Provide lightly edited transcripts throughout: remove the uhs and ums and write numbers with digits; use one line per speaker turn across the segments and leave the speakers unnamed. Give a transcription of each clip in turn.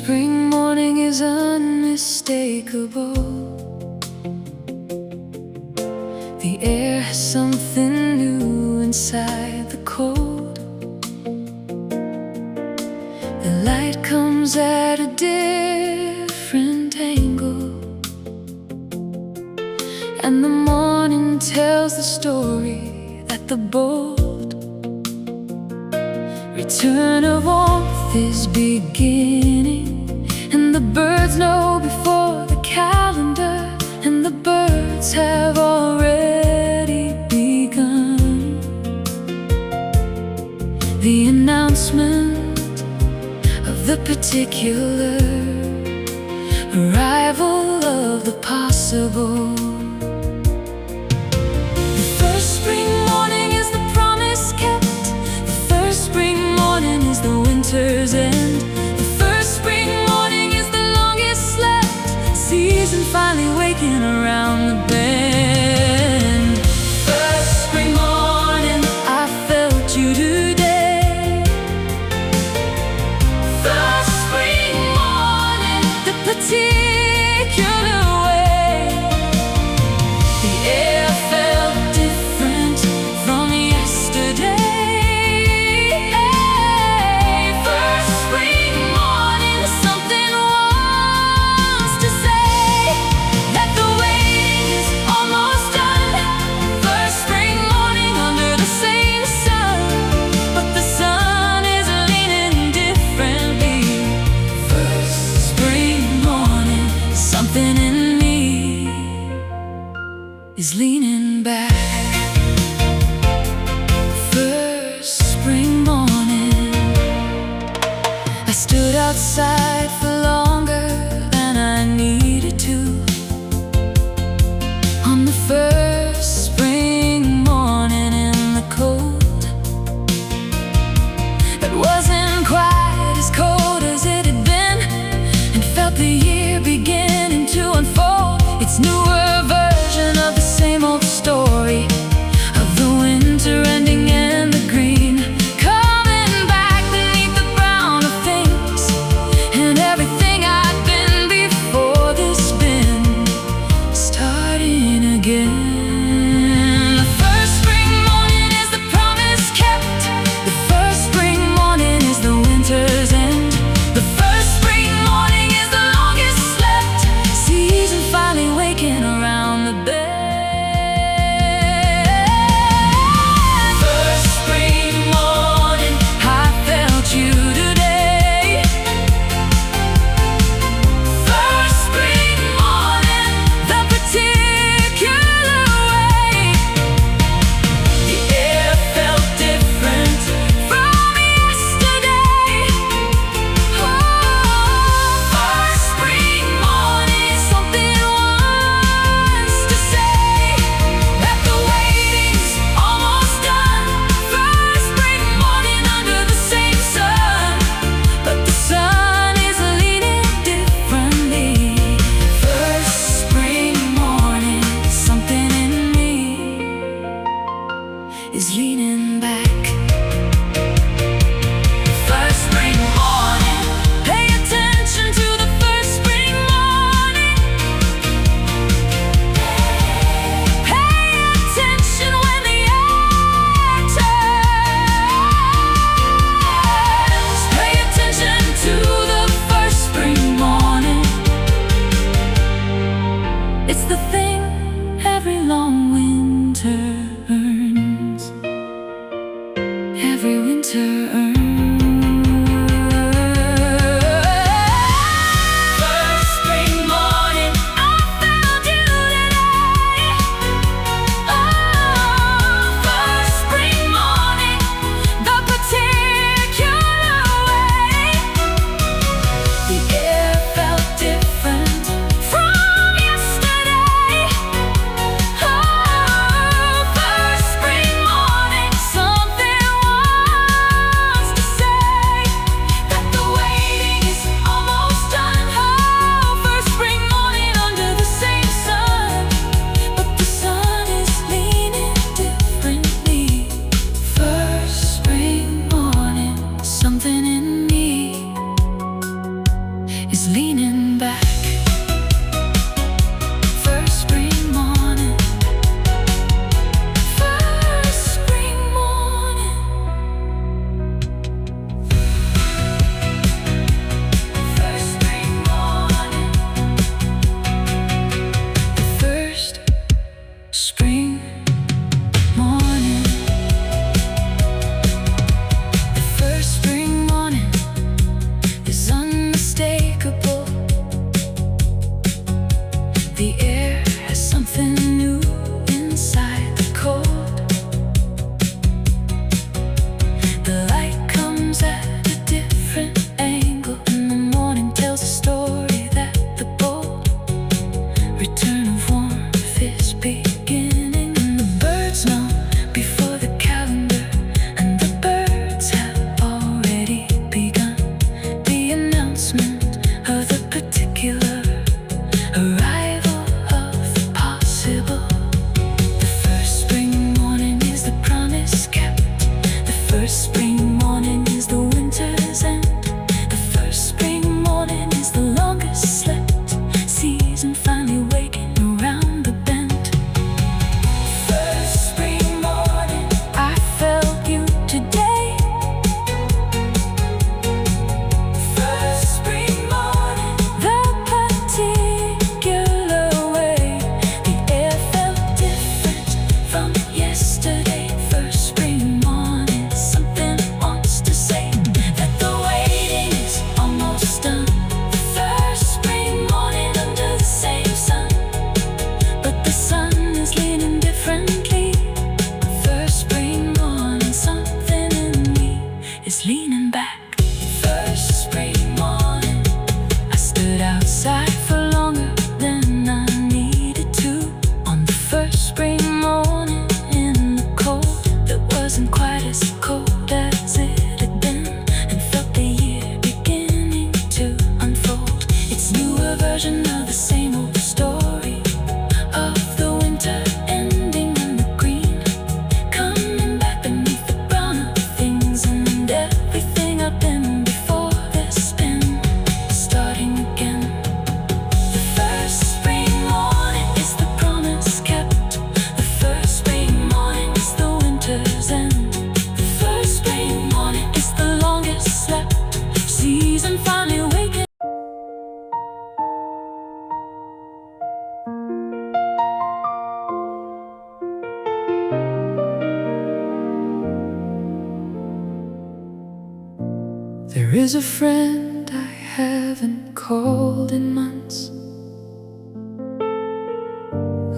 spring morning is unmistakable. The air has something new inside the cold. The light comes at a different angle, and the morning tells the story that the bold return of warmth is beginning. And the birds know before the calendar, and the birds have already begun. The announcement of the particular arrival of the possible. The first spring morning is the promise kept. The first spring morning is the winter's end. The first spring morning is the longest slept season, finally waking around the bend. First spring morning, I felt you today. First spring morning, the particular way. The air felt different from yesterday. First spring morning, something wants to say that the waiting is almost done. First spring morning under the same sun, but the sun is leaning differently. First spring morning, something in me is leaning back. First spring morning, I stood outside for longer than I needed to. On the first spring morning in the cold, that wasn't quite as cold as it had been, and felt the year beginning to unfold. Its newer version of the same old story of the winter ending and the green coming back beneath the brown of things, and everything I'd been before this been. is leaning back. First spring morning, first spring morning, first spring morning, first spring morning, the first spring morning is unmistakable. The air has something new inside the cold. The light comes at a different angle, and the morning tells a story that the bold return of warmth is beginning. And the birds know before the calendar, and the birds have already begun the announcement of the particular arrival of the possible. The first spring morning is the promise kept. The first spring morning is the winter's end. The first spring morning is the longest slept season finally waking around the bend. First spring morning, I felt you today. First spring morning, the particular way. The air felt different from yesterday. First spring morning, something wants to say that the waiting is almost done. The first spring morning under the same sun, but the sun is leaning differently. First spring morning, something in me is leaning back. First spring morning, I stood outside for longer than I needed to. On the first spring morning in the cold that wasn't quite as cold as it had been, and felt the year beginning to unfold. It's newer version of the same old story of the winter ending and the green coming back beneath the brown of things, and everything I've been before this been starting again. The first spring morning is the promise kept. The first spring morning is the winter's end. The first spring morning is the longest slept season finally waking. There is a friend I haven't called in months,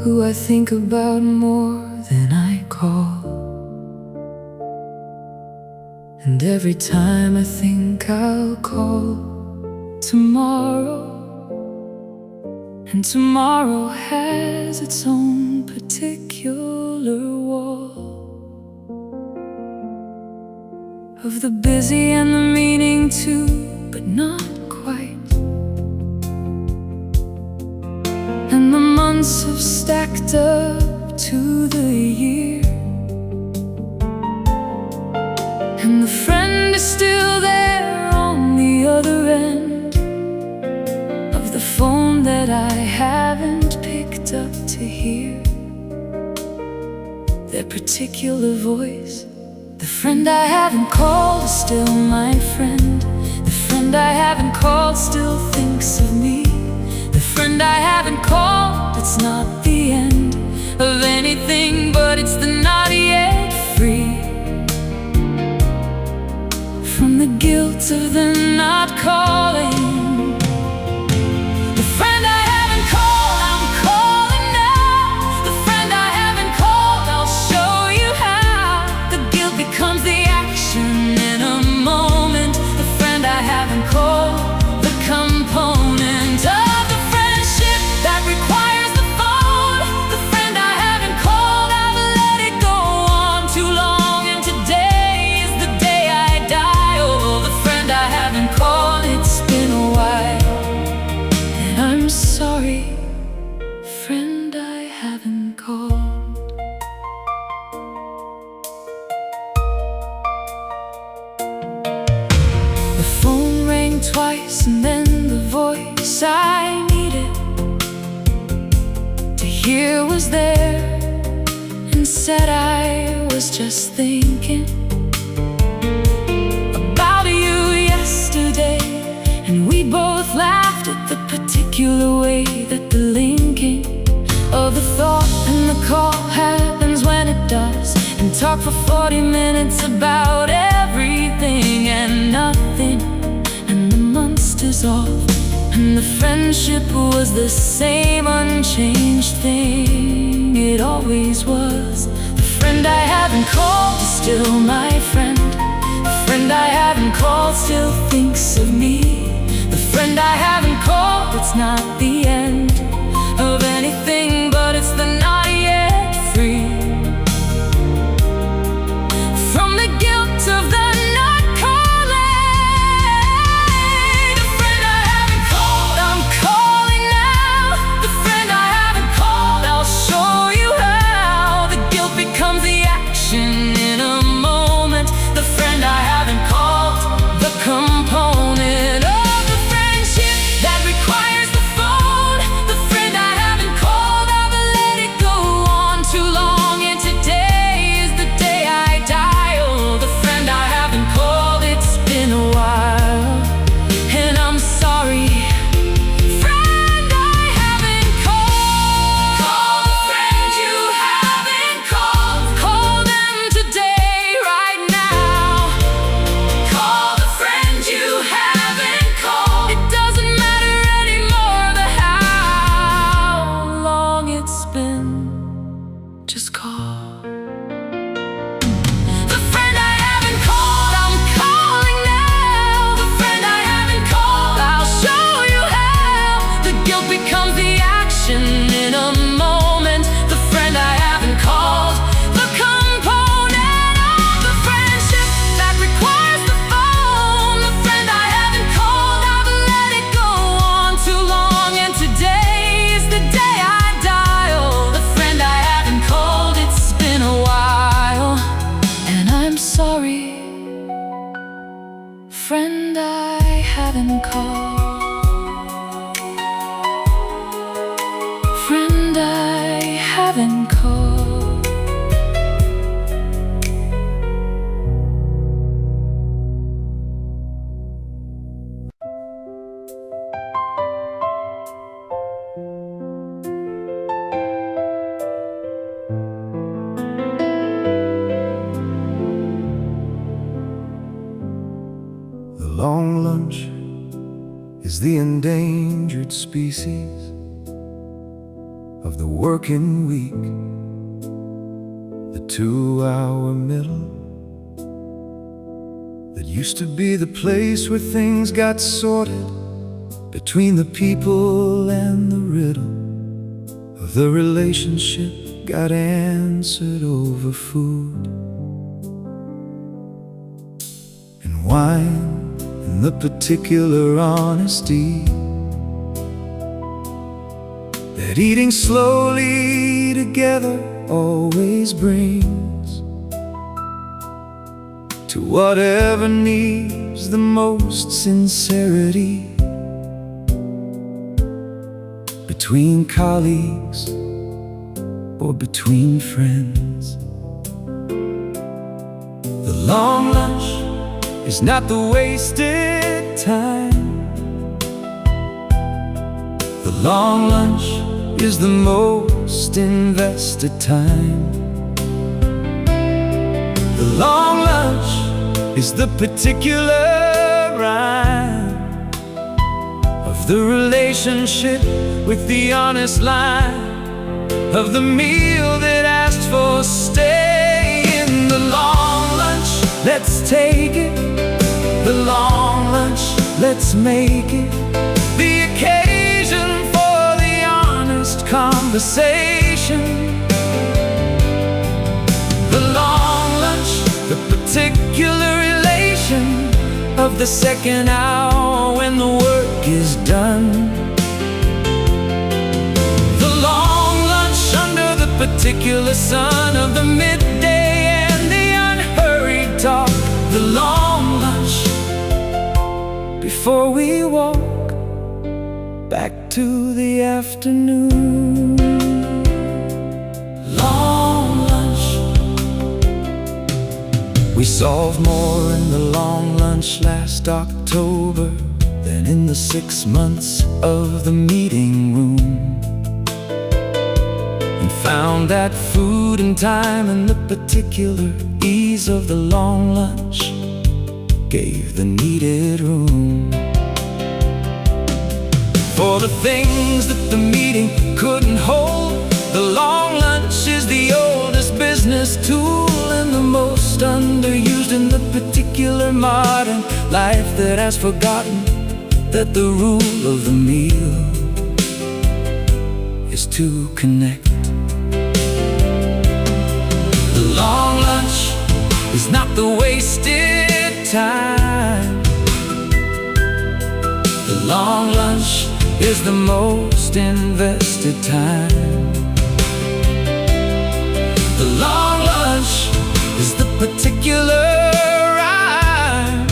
who I think about more than I call. And every time I think I'll call tomorrow, and tomorrow has its own particular wall of the busy and the meaning too, but not quite. And the months have stacked up to the year, and the friend is still there on the other end of the phone that I haven't picked up to hear their particular voice. The friend I haven't called is still my friend. The friend I haven't called still thinks of me. The friend I haven't called, it's not the end of anything, but it's the not yet free from the guilt of the not calling. The friend I haven't called, I'm calling now. The friend I haven't called, I'll show you how. The guilt becomes the action in a moment. The friend I haven't called, the component of the friendship that requires the phone. The friend I haven't called, I've let it go on too long, and today is the day I die. Oh, the friend I haven't called, it's been a while, and I'm sorry, friend I haven't called. The phone rang twice, and then the voice I needed to hear was there and said I was just thinking about you yesterday. And we both laughed at the particular way that the linking of the thought and the call happens when it does, and talk for 40 minutes about everything and nothing. And the months dissolved, and the friendship was the same unchanged thing it always was. The friend I haven't called is still my friend. The friend I haven't called still thinks of me. The friend I haven't called, it's not the end of anything, but it's the not yet free from the guilt of the not calling. The friend I haven't called, I'm calling now. The friend I haven't called, I'll show you how. The guilt becomes the action in a moment. The friend I haven't called, the component of the friendship that requires the phone. The friend I haven't called, I've let it go on too long, and today is the day I dial. The friend I haven't called, it's been a while, and I'm sorry. Friend I haven't called. Call the friend you haven't called. Call them today, right now. Call the friend you haven't called. It doesn't matter anymore the how long it's been. Just call. The friend I haven't called, I'm calling now. The friend I haven't called, I'll show you how. The guilt becomes the action in a moment. The friend I haven't called, the component of the friendship that requires the phone. The friend I haven't called, I've let it go on too long, and today is the day I dial. The friend I haven't called, it's been a while, and I'm sorry. Friend I haven't called. Friend I haven't called.
The long lunch is the endangered species of the working week. The 2-hour middle that used to be the place where things got sorted between the people, and the riddle of the relationship got answered over food and wine, and the particular honesty that eating slowly together always brings to whatever needs the most sincerity between colleagues or between friends. The long lunch is not the wasted time. The long lunch is the most invested time. The long lunch is the particular rhyme of the relationship with the honest line of the meal that asked for stay. In the long lunch, let's take it. The long lunch, let's make it the occasion for the honest conversation. The long lunch, the particular relation of the second hour when the work is done. The long lunch under the particular sun of the midday and the unhurried talk. The long lunch before we walk to the afternoon. Long lunch. We solved more in the long lunch last October than in the 6 months of the meeting room, and found that food and time and the particular ease of the long lunch gave the needed room for the things that the meeting couldn't hold. The long lunch is the oldest business tool and the most underused in the particular modern life that has forgotten that the rule of the meal is to connect. The long lunch is not the wasted time. The long lunch is the most invested time. The long lunch is the particular rhyme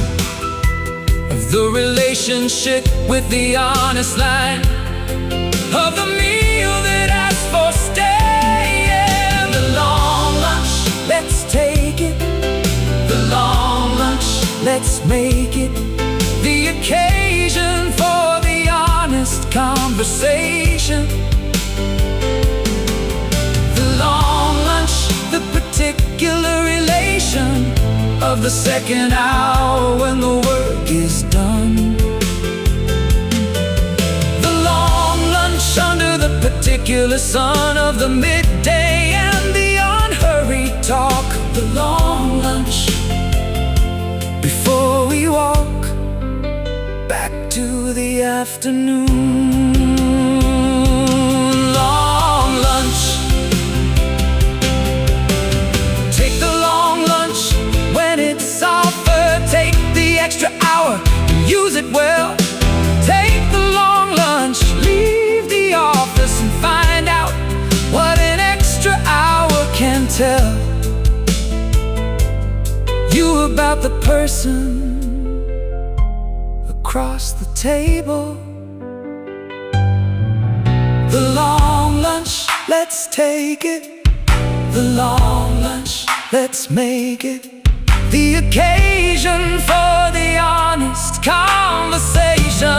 of the relationship with the honest line of the meal that asks for staying. The long lunch, let's take it. The long lunch, let's make it the occasion for the honest conversation. The long lunch, the particular relation of the second hour when the work is done. The long lunch under the particular sun of the midday and the unhurried talk. The long lunch before we walk back to the afternoon. Long lunch. Take the long lunch when it's offered. Take the extra hour and use it well. Take the long lunch, leave the office and find out what an extra hour can tell you about the person across the table. The long lunch, let's take it. The long lunch, let's make it the occasion for the honest conversation.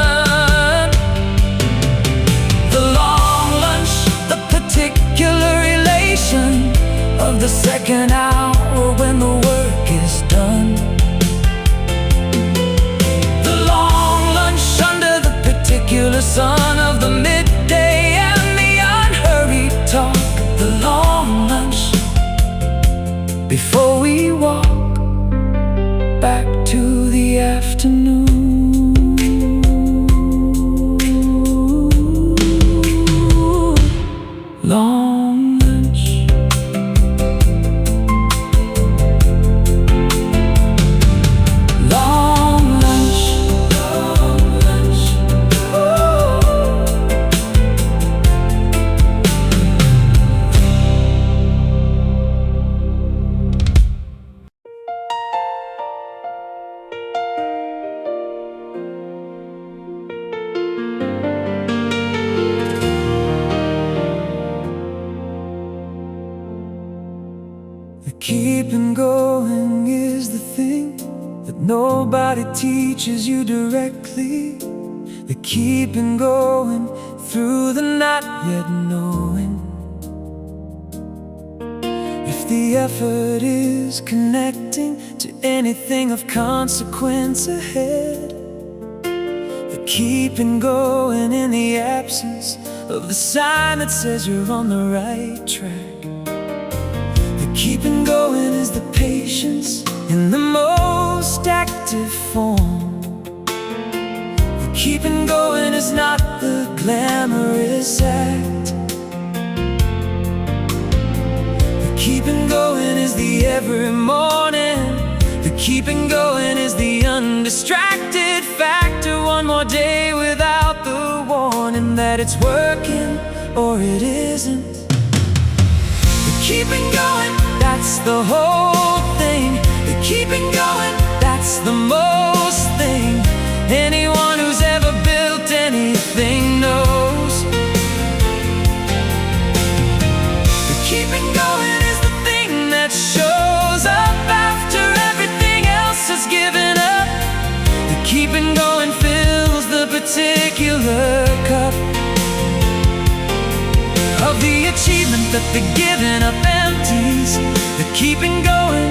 The long lunch, the particular relation of the second hour when the work is done. The long lunch under the particular sun of the midday and the unhurried talk. The long lunch before we walk back to the afternoon. Long lunch. Long lunch. Long lunch. The keeping going is the thing that nobody teaches you directly. The keeping going through the not yet knowing. If the effort is connecting to anything of consequence ahead, the keeping going in the absence of the sign that says you're on the right track. Keeping going is the patience in the most active form. The keeping going is not the glamorous act. The keeping going is the every morning. The keeping going is the undistracted factor. One more day without the warning that it's working or it isn't. The keeping going, that's the whole thing. The keeping going, that's the most thing. Anyone who's ever built anything knows that the giving up empties, the keeping going,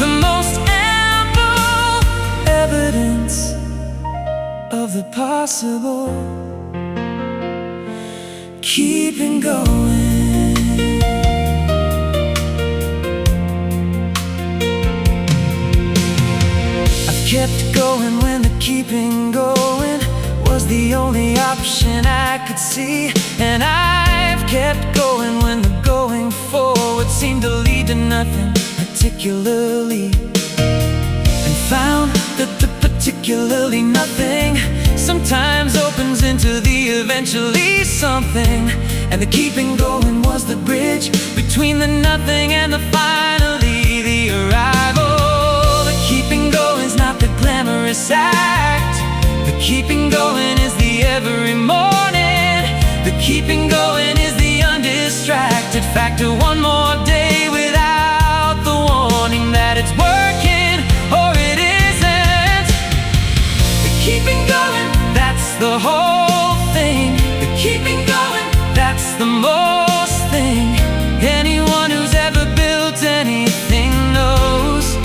the most ample evidence of the possible. Keeping going. I've kept going when the keeping going was the only option I could see, and I've kept going when the going forward seemed to lead to nothing particularly, and found that the particularly nothing sometimes opens into the eventually something. And the keeping going was the bridge between the nothing and the finally the arrival. The keeping going's not the glamorous act, the keeping going is the every morning. The keeping going is the undistracted factor. One more day without the warning that it's working or it isn't. The keeping going, that's the whole thing. The keeping going, that's the most thing. Anyone who's ever built anything knows.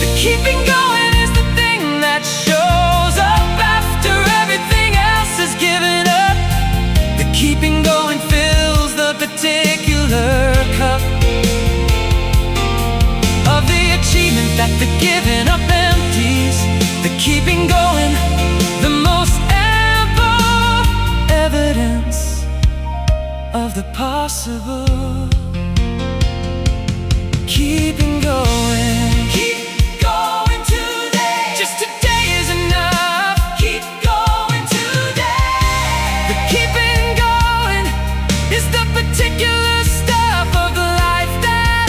The keeping going is the thing that shows up after everything else is given up. The keeping going fills the particular cup of the achievement that the giving up empties. The keeping going, the most ample evidence of the possible. Keeping going. Keep going today. Just today is enough. Keep going today. The keeping going is the particular stuff of the life that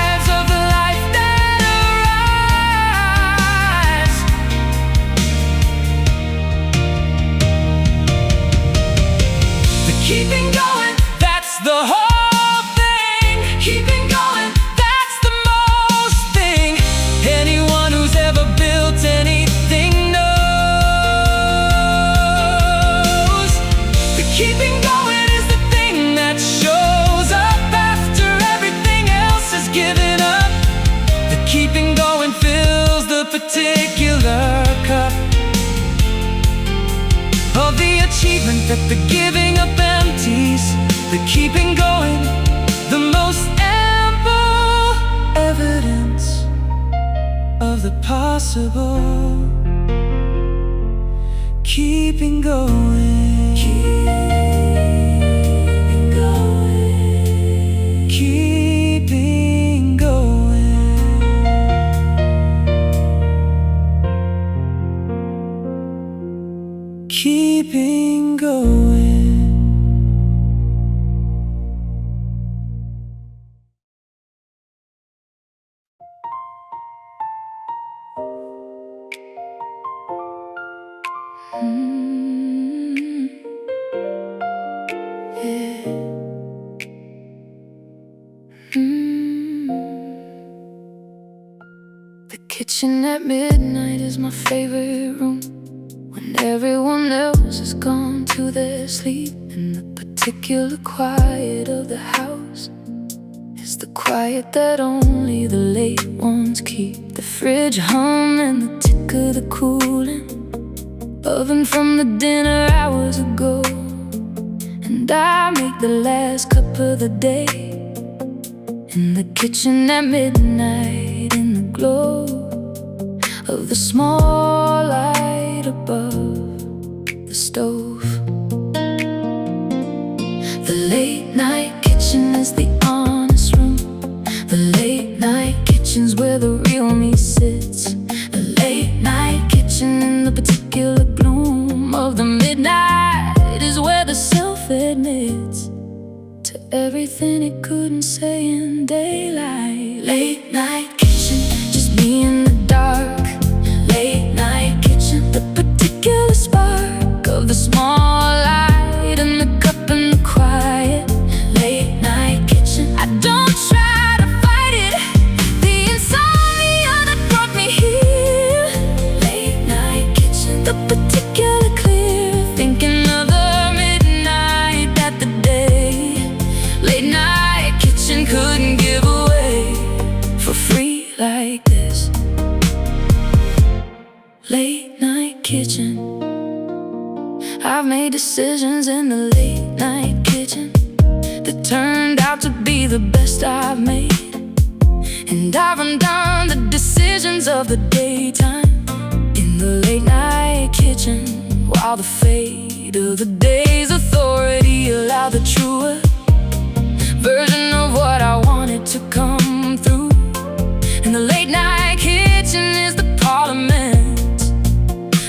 arrives, of the life that arrives. The keeping going, that's the whole thing. Keeping going, that's the most thing. Anyone who's ever built anything knows. The keeping going is the thing that shows up after everything else is given up. The keeping going fills the particular cup of the achievement that the giving up empties. The keeping going, the most ample evidence of the possible. Keeping going. Keeping going. Keeping going. Keeping going.
The kitchen at midnight is my favorite room, when everyone else has gone to their sleep. And the particular quiet of the house is the quiet that only the late ones keep. The fridge hum and the tick of the cooling oven from the dinner hours ago, and I make the last cup of the day in the kitchen at midnight, in the glow of the small light above the stove. The late night kitchen is the honest room. The late night kitchen's where the real me sits. The late night kitchen in the particular gloom of the midnight is where the self admits to everything it couldn't say in daylight. Late night kitchen, just me in the dark. Late night kitchen, the particular spark of the small light and the cup and the quiet. Late night kitchen, I don't try to fight it, the insomnia that brought me here. Late night like this. Late night kitchen. I've made decisions in the late night kitchen that turned out to be the best I've made. And I've undone the decisions of the daytime in the late night kitchen, while the fate of the day's authority allowed the truer version of what I wanted to come through. And the late night kitchen is the parliament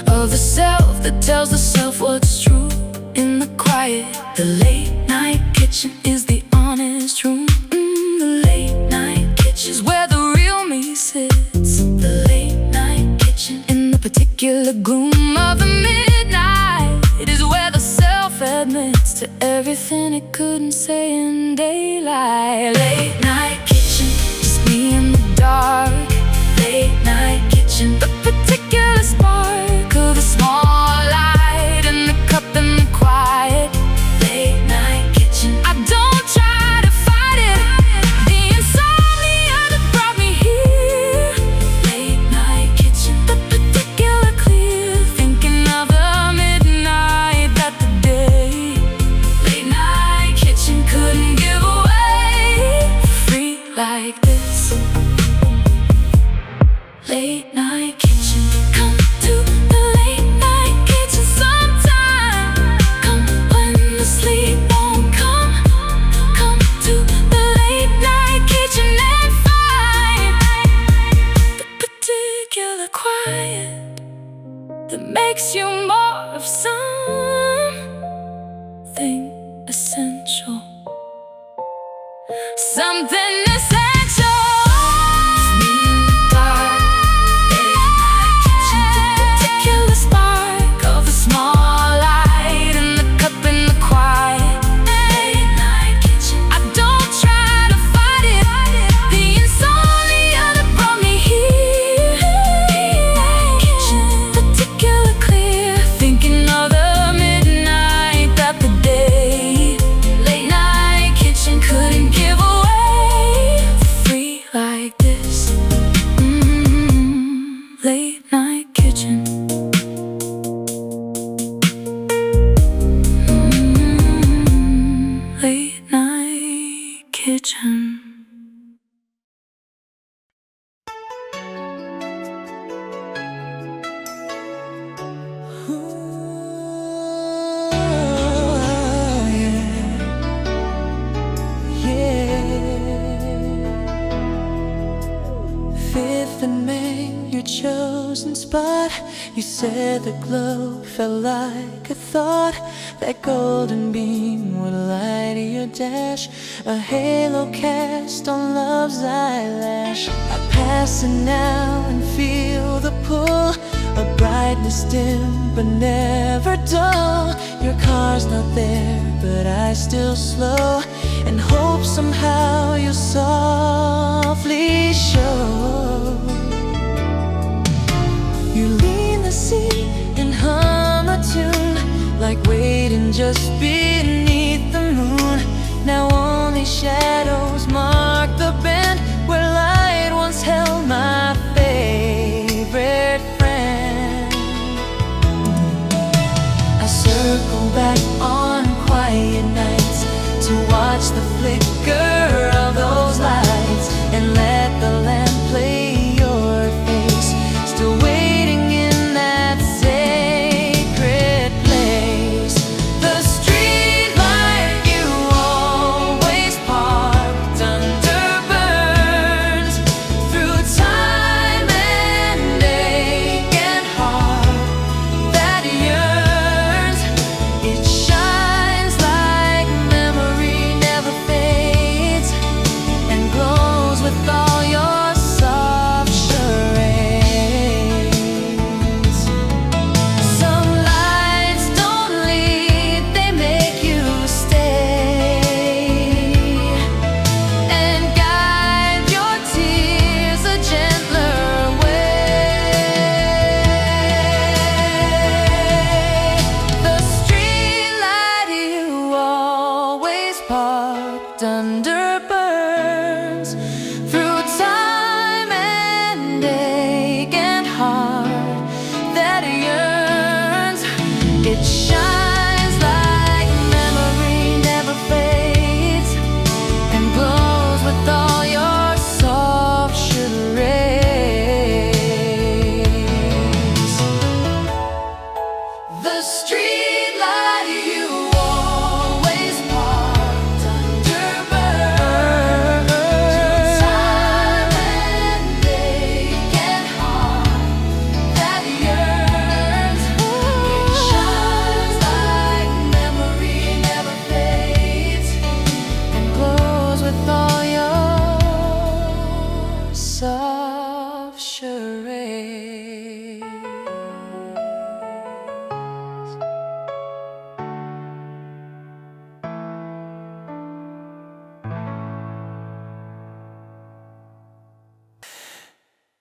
of the self that tells the self what's true. In the quiet, the late night kitchen is the honest room. The late night kitchen is where the real me sits. The late night kitchen, in the particular gloom of the midnight, it is where the self admits to everything it couldn't say in daylight. Late night kitchen, just me in the dark. Late night kitchen, the particular spark of a small light in the cup in the quiet. Late night kitchen, I don't try to fight it, the insomnia that brought me here. Late night kitchen, the particular clear thinking of the midnight that the day. Late night kitchen couldn't give away free like this. Late night kitchen, come to the late night kitchen sometime. Come when the sleep won't come. Come to the late night kitchen and find the particular quiet that makes you more of something essential. Something essential. Late night kitchen. Late night kitchen.
Fifth and Main, your chosen spot. You said the glow felt like a thought. That golden beam would light your dash, a halo cast on love's eyelash. I pass it now and feel the pull, a brightness dim but never dull. Your car's not there, but I still slow and hope somehow you'll softly show. You lean the seat and hum a tune, like waiting just beneath the moon. Now only shadows mark the bend where light once held my favorite friend. I circle back on quiet nights to watch the flicker of those lights and let the lamp love charade.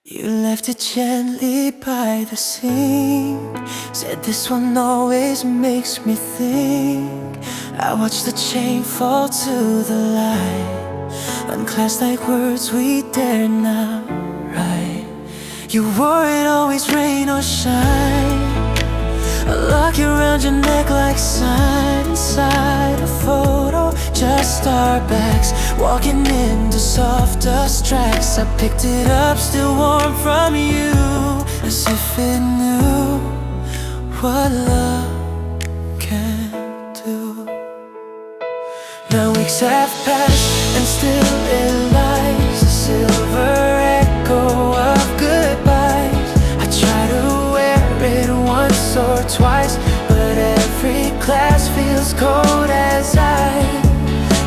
You left it gently by the sink. Said this one always makes me think. I watched the chain fall to the light. Unclasped like words we dare not write. You wore it always rain or shine. I lock it around your neck like side inside a photo. Just our backs, walking into soft dust tracks. I picked it up, still warm from you, as if it knew what love can do. Now weeks have passed and still it lies, a silver echo of goodbyes. I try to wear it once or twice, but every class feels cold as ice.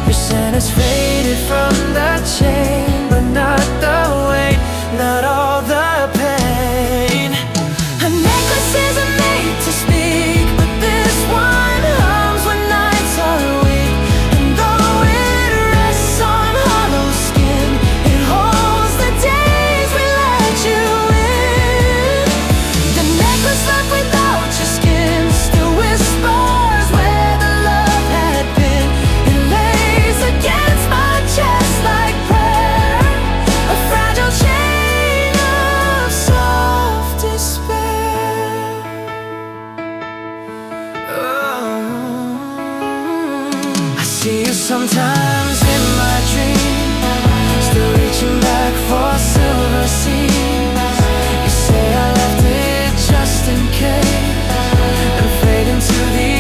Your scent has faded from the chain, but not the weight, not all the pain. A necklace isn't made to speak, but this one hums when nights are weak. And though it rests on hollow skin, it holds the days we let you in. The necklace left without your skin still whispers where the love had been. It lays against my chest like prayer, a fragile chain of soft despair. I see you sometimes in my dreams, still reaching back for silver seas. You say I left it just in case, and fade into the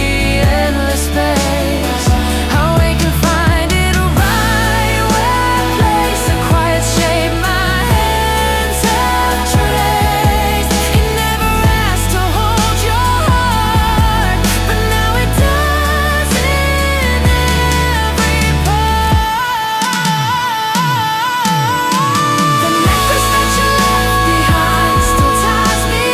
endless space. How we can find it right where place, a quiet shape my hands have traced. It never asked to hold your heart, but now it does in every part. The necklace that you left behind still ties me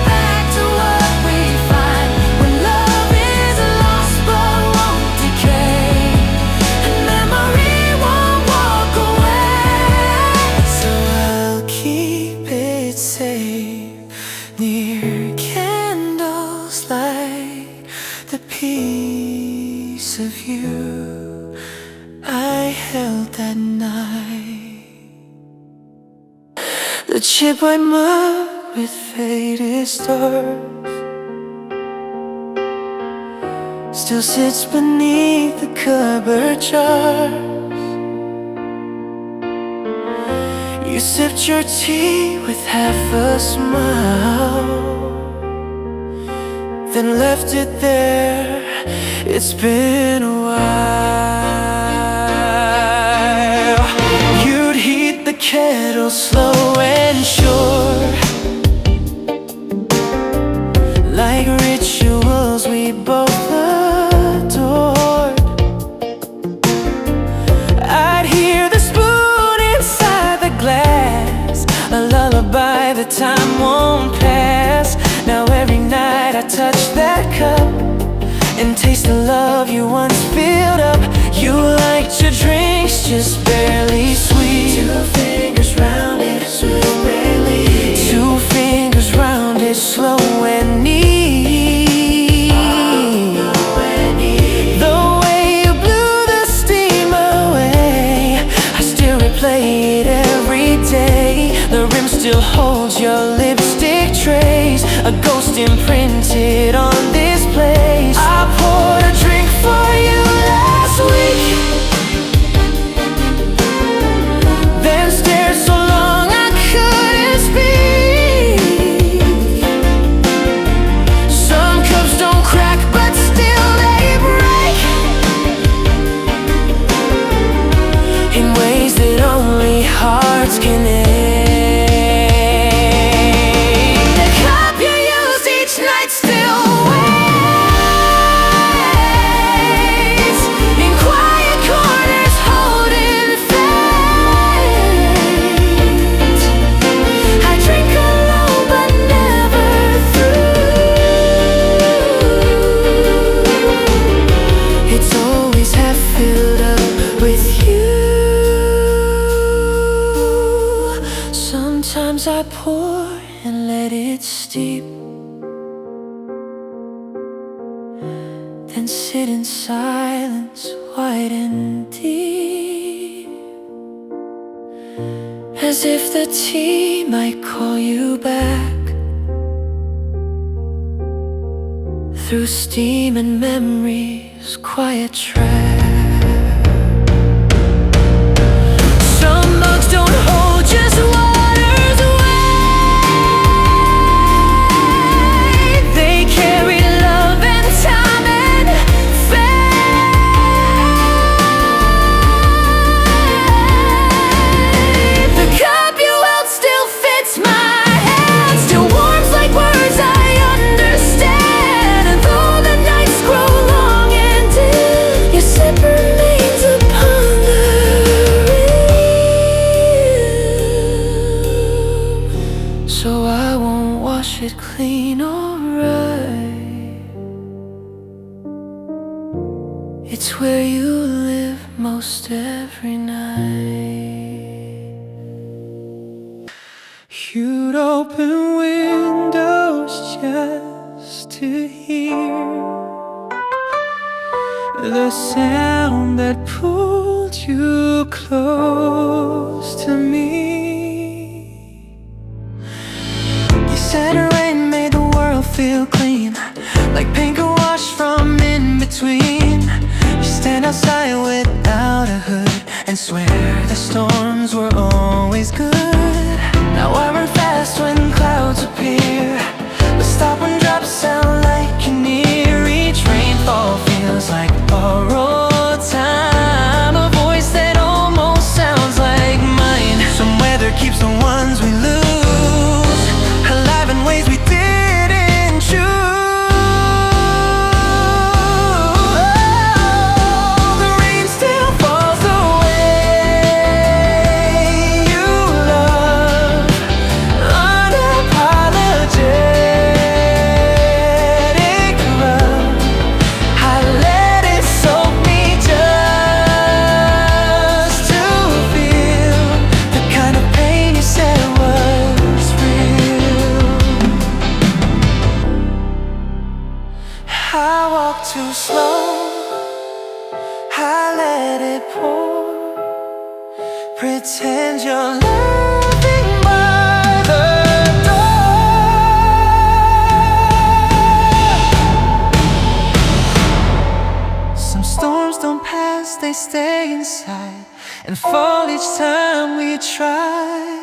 back to what we find when love is lost but won't decay, and memory won't walk away. So I'll keep it safe near candles light, the piece of you I held that night. The chip I mud with faded stars still sits beneath the cupboard jars. You sipped your tea with half a smile, then left it there. It's been a while. You'd heat the kettle slow and sure, like rituals we both adored. I'd hear the spoon inside the glass, a lullaby that time won't pass. Now every night I touch that cup and taste the love you once filled up. You liked your drinks just barely sweet. 2 fingers round it, sweet barely. 2 fingers round it, slow and neat. The way you blew the steam away, I still replay it every day. The rim still holds your lipstick trace, a ghost imprinted on this place. I poured a drink for you last week, then stared so long I couldn't speak. Some cups don't crack but still they break in ways that only hearts can ache. The cup you used each night still Sometimes I pour and let it steep, then sit in silence, wide and deep, as if the tea might call you back, through steam and memory's quiet track. Some bugs don't hold, just water's away. They carry love and time and faith. The cup you held still fits my hand, still warms like words I understand. And though the nights grow long and dim, your sip remains a pondering. So I won't wash it clean, alright. It's where you live most every night.
You'd open windows just to hear the sound that pulled you close to me.
You said rain made the world feel clean, like paint could wash from in between. You stand outside without a hood and swear the storms were always good. Now I run fast when clouds appear, but stop when drops sound like you're near. Each rainfall feels like borrowed time, a voice that almost sounds like mine. Some weather keeps the ones we lose alive in ways we didn't choose. The rain still falls the way you love, unapologetic love. I let it soak me just to feel the kind of pain you said was real. I walk too slow, I let it pour, pretend you're laughing by the door. Some storms don't pass, they stay inside and fall each time we try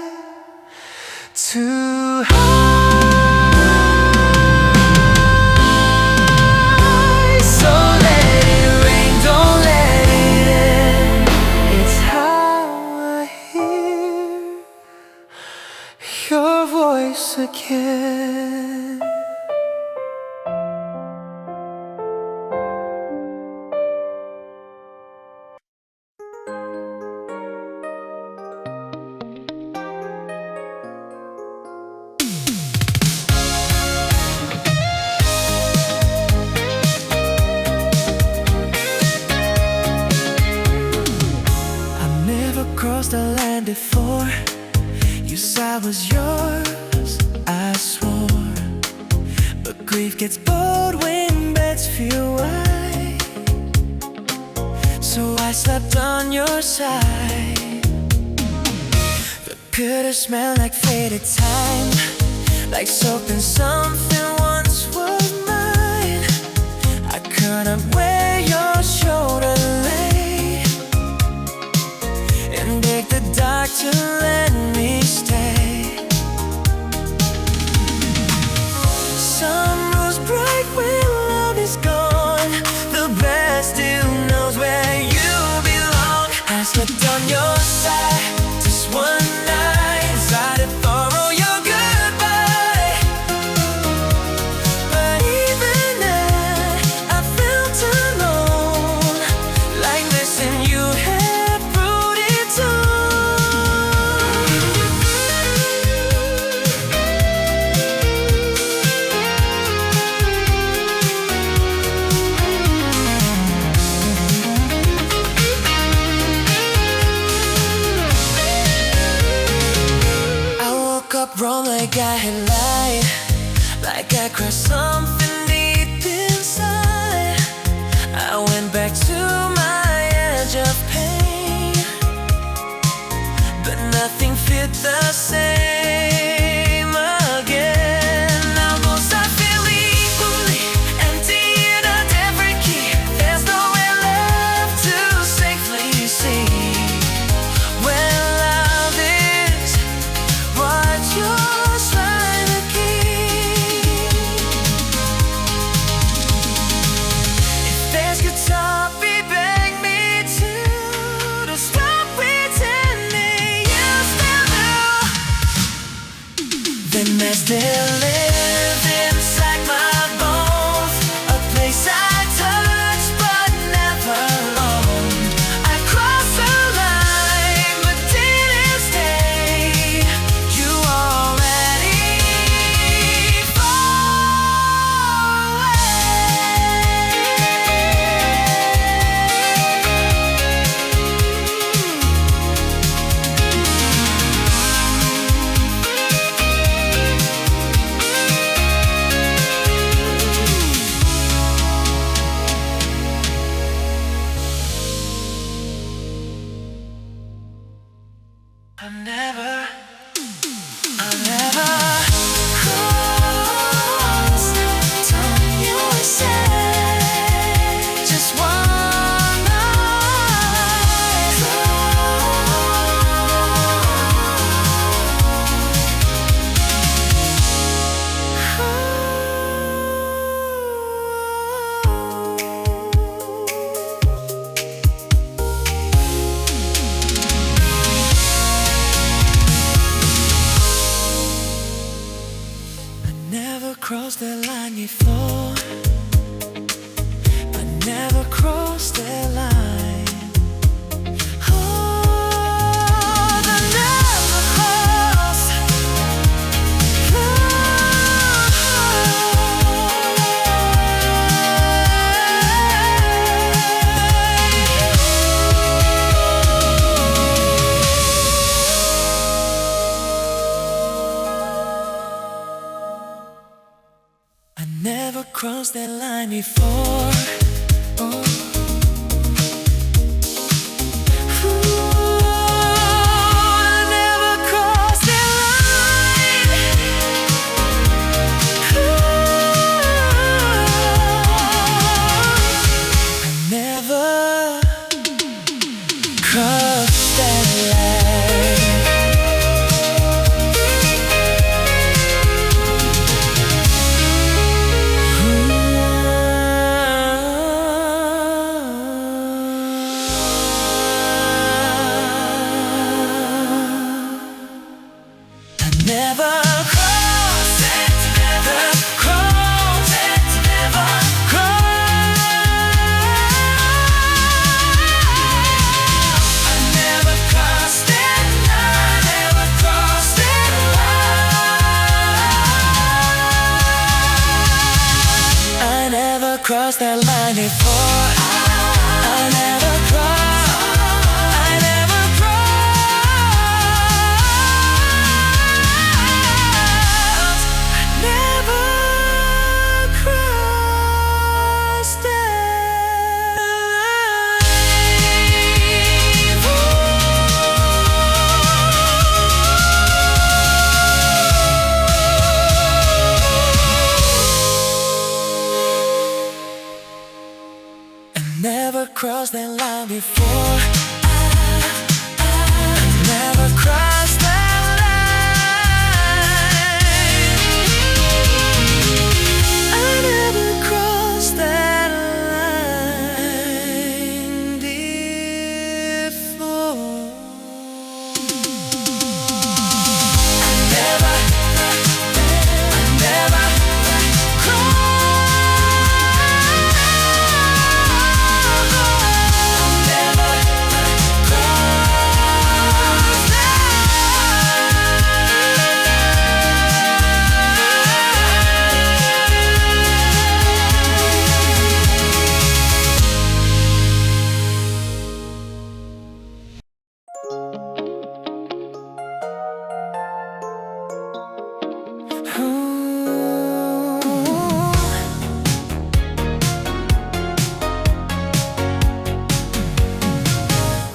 to hide. So let it rain, don't let it in. It's how I hear your voice again. I've never crossed the line before. You said I was yours, I swore. But grief gets bold when beds feel wide, so I slept on your side. The bitter smell like faded time, like soap in something once was mine. I couldn't wear your shoulder lay and beg the dark to let me stay. Sun rose bright when love is gone. The best still knows where you belong. I slept on your side just one night, decided thorough your goodbye. But even then I felt alone, like missing you had brought it on. heart run like I had lied, like I crossed something deep inside. I went back to my edge of pain, but nothing fit the same again. Almost I feel equally empty in a different key. There's nowhere left to safely see when love is what you're trying to keep. If there's guitar, beg me to stop pretending you still do. Then I still live inside my bones, a place I touch but never owned. I crossed the line but didn't stay. You already far I'll never cross on your side. Just one night never crossed that line before. I never crossed that line. Oh, I never crossed. I never crossed that line before. Oh. Ooh, I never crossed that line. Ooh, I never crossed that line. Never crossed it, never crossed it, never crossed. I never crossed it, I never crossed it. I never crossed that line before. I never crossed. I never crossed. I never crossed that line. I never crossed that line before. I never crossed that line. I never crossed that line before. I never crossed.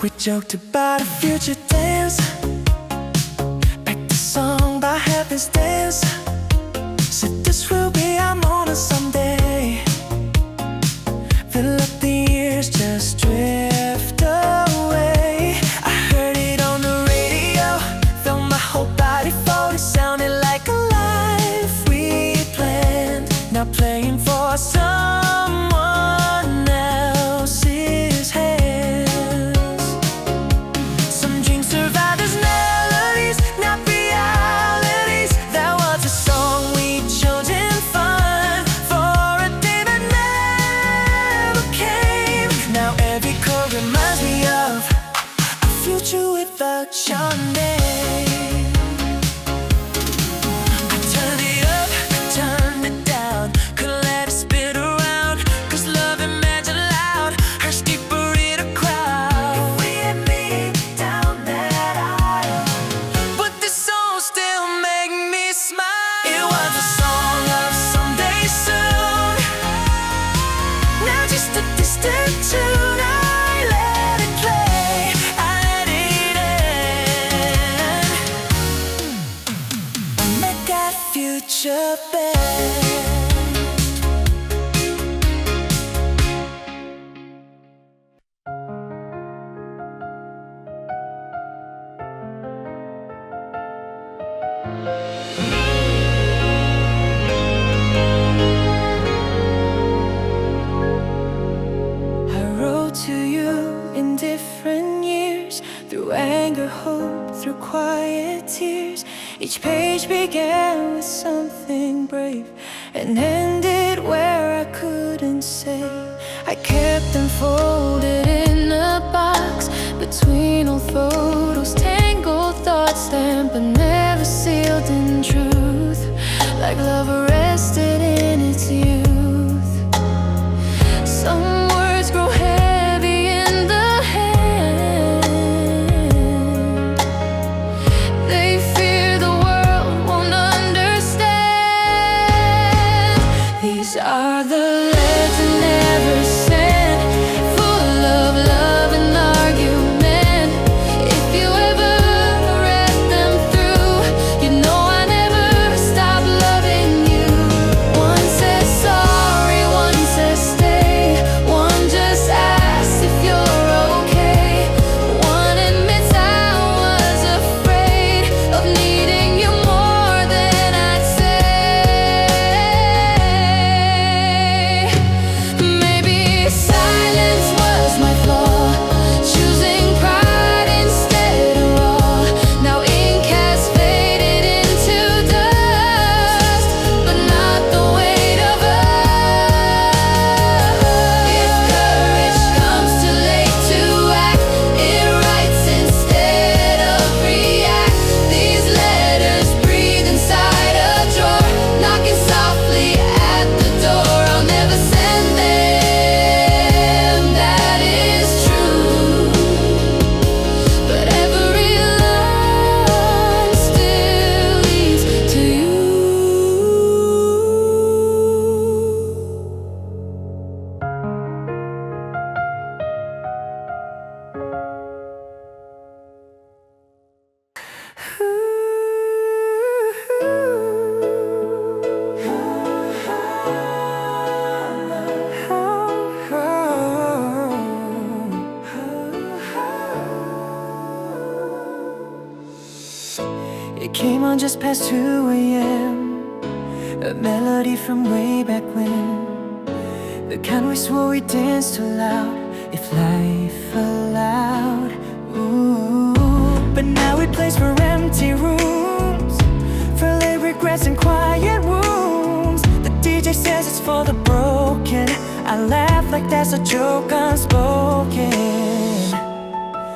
We joked about a future dance, back the song by happenstance. Said this will be our moment someday. Fill up the years, just drift away. I heard it on the radio, felt my whole body fold. It sounded like a life we planned, now playing for someone else's hands. Some dreams survived as melodies, not realities. That was a song we chose in fun for a day that never came. Now every chord reminds me of a future without your name. I turned it up, turned it down, couldn't let it spit around, 'cause love imagined loud, hurts deeper in a crowd. If we had me down that aisle, but this song still make me smile. It was a song of someday soon, now just a distant tune. I let it play, I let it end. I met that future band. I wrote to you in different years, through anger, hope, through quiet tears. Each page began with something brave and ended where I couldn't say. I kept them folded in a box between old photos, tangled thoughts stamped but never sealed in truth, like love arrested in its youth. Some words grow heavy in the hand. They fear the world won't understand. These are the letters I never sent, full of love and argument. If you ever read them through, you know I never stopped loving you. One says sorry, one says stay, one just asks if you're okay. One admits I was afraid of needing you more than I'd say. Maybe silence was my flaw, choosing pride instead of raw. Now ink has faded into dust, but not the weight of us. If courage comes too late to act, it writes instead of react. These letters breathe inside a drawer, knocking softly at the door. I'll never send them, that is true, but every line still leads to you. It came on just past 2 a.m., a melody from way back when, the kind we swore we danced too loud, if life allowed. Ooh. But now it plays for empty rooms, for late regrets and quiet wounds. The DJ says it's for the broken. I laugh like that's a joke unspoken.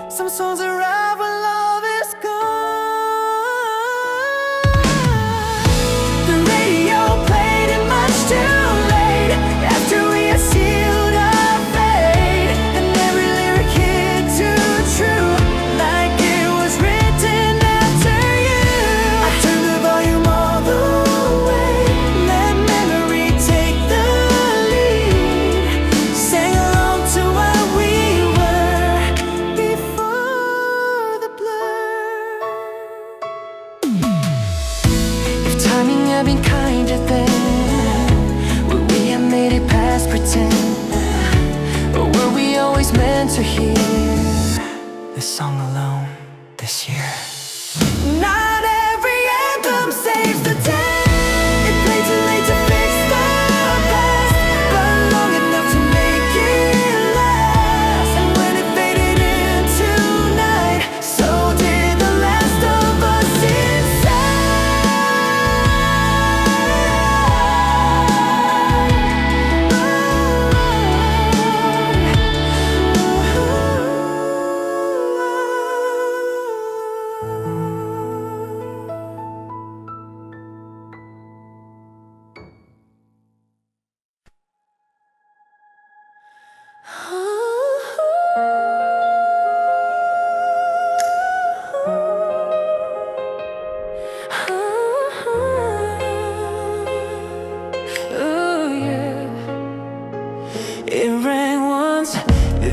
Some songs arrive when love is gone. The radio played it much too late, after we had sealed our fate, and every lyric hit too true, like it was written after you. I turned the volume all the way, let memory take the lead, sang along to what we were before. have been kinder then? Would we have made it past pretend? Or were we always meant to hear this song alone this year? Not every anthem saves the day. It played too late to fix the past, but long enough to make it last. And when it faded into night, so did the last of us It rang once,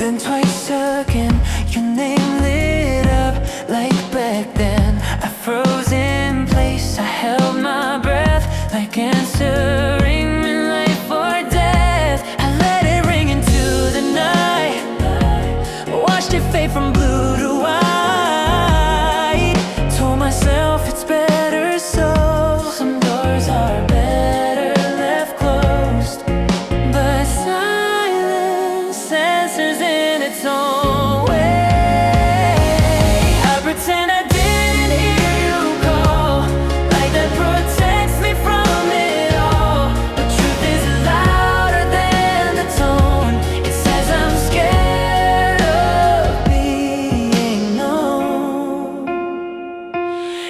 then twice again. Your name lit up like back then. I froze in place, I held my breath, like answering in life or death. I let it ring into the night, watched it fade from blue to white. Told myself it's better so. Some doors are better left closed, but answers in its own way. I pretend I didn't hear you call, like that protects me from it all. The truth is louder than the tone. It says I'm scared of being known.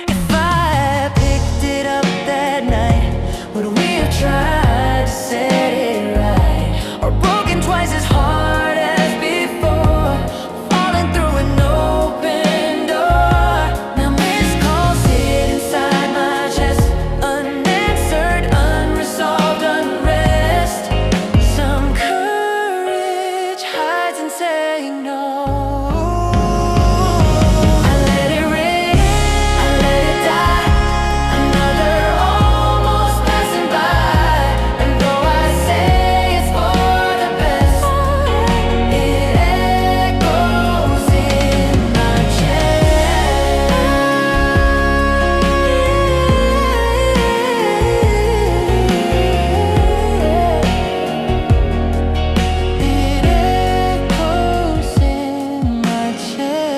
If I picked it up that night, would we have tried to set it right? Or broken twice as hard as before, falling through an open door? Now missed calls sit inside my chest, unanswered, unresolved unrest. Some courage hides in saying no. I let it ring, I let it die. Another almost passing by, and though I say it's for the best, it echoes in my chest. It echoes in my chest.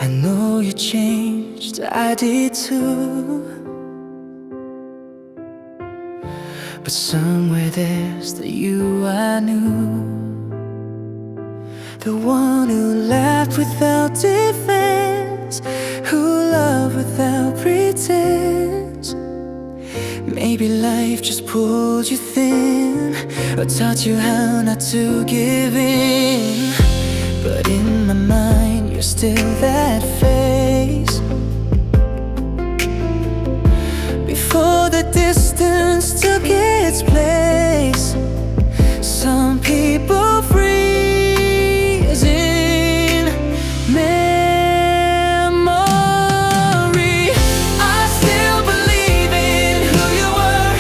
I know you changed, I did too. But somewhere there's the you I knew, the one who laughed without defense, who loved without pretense. Maybe life just pulled you thin, or taught you how not to give in. But in my mind, you're still that face. Before the distance took its place, some people freeze in memory. I still believe in who you were,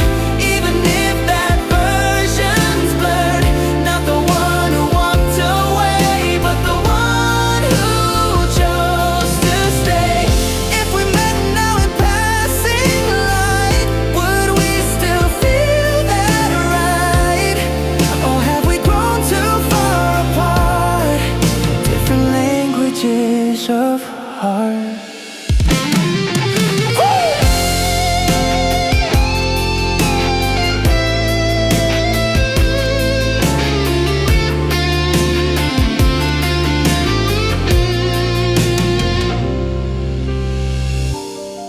even if that version's blurred. Not the one who walked away, but the one who chose to stay. If we met now in passing light, would we still feel that right? Or have we grown too far apart? Different languages of heart.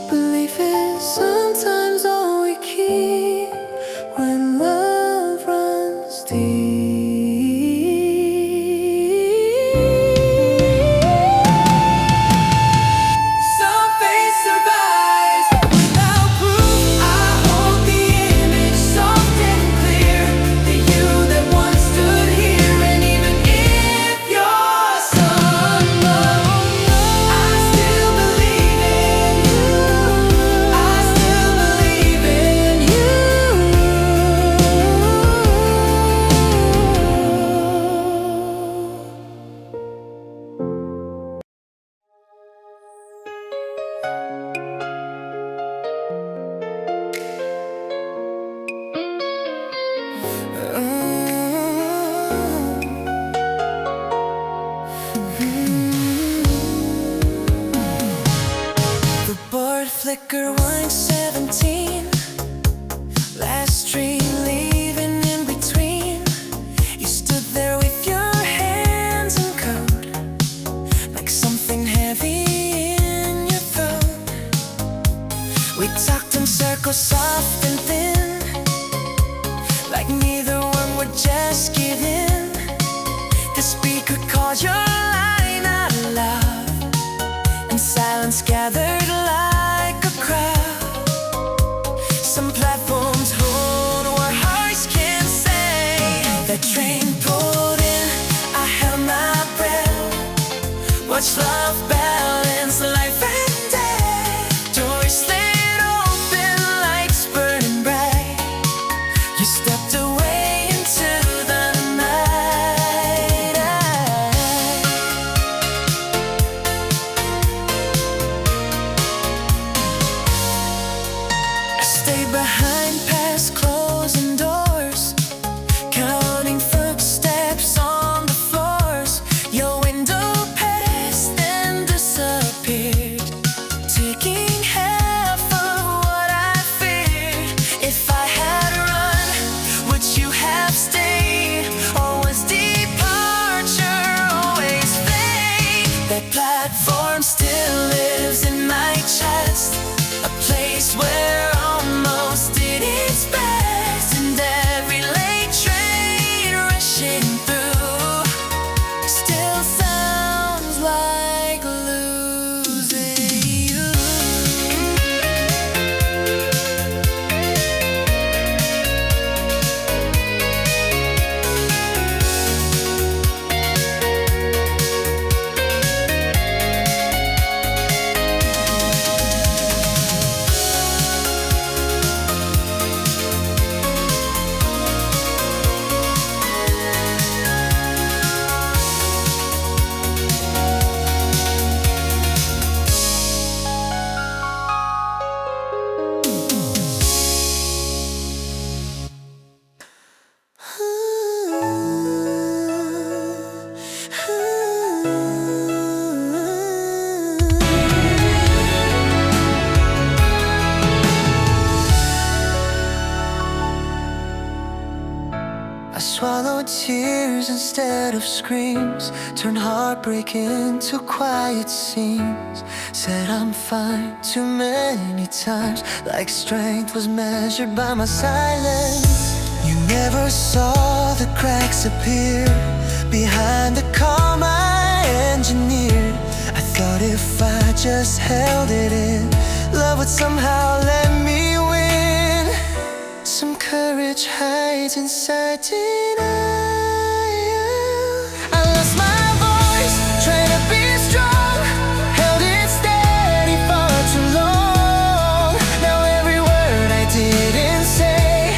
Belief is sometimes all we keep when love runs deep. flicker, wine 17. Last street leaving in between. You stood there with your hands in coat, like something heavy in your throat. We talked in circles, soft and thin, like neither one would just give in. The speaker called your line out loud, and silence gathered like a crowd. Some platforms hold where hearts can say. The train pulled in, I held my breath, watched love balance life and death. Doors slid open, lights burning bright. You stepped away into the night. I stayed behind past closing doors, counting footsteps on the floors. Your window passed and disappeared, taking half of what I feared. If I had run, would you have stayed, or was departure always fate? That platform still lives in my chest, a place where almost did its best. And every late train rushing through still sounds like losing you. I swallowed tears instead of screams, turned heartbreak into quiet scenes. Said I'm fine too many times, like strength was measured by my silence. You never saw the cracks appear behind the calm I engineered. I thought if I just held it in, love would somehow let me win. Some courage hides inside denial. I lost my voice trying to be strong, held it steady for too long. Now every word I didn't say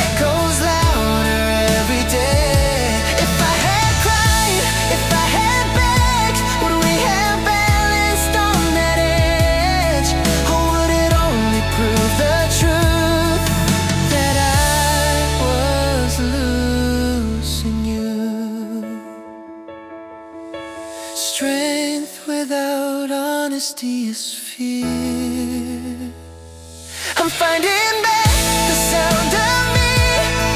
echoes louder every day. If I had cried, if I had begged, would we have balanced on that edge? Or would it only prove the truth that I was losing you? Strength without honesty is fear. I'm finding back the sound of me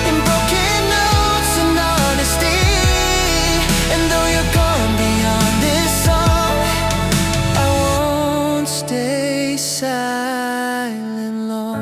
in broken notes and honesty. And though you're gone beyond this song, I won't stay silent long.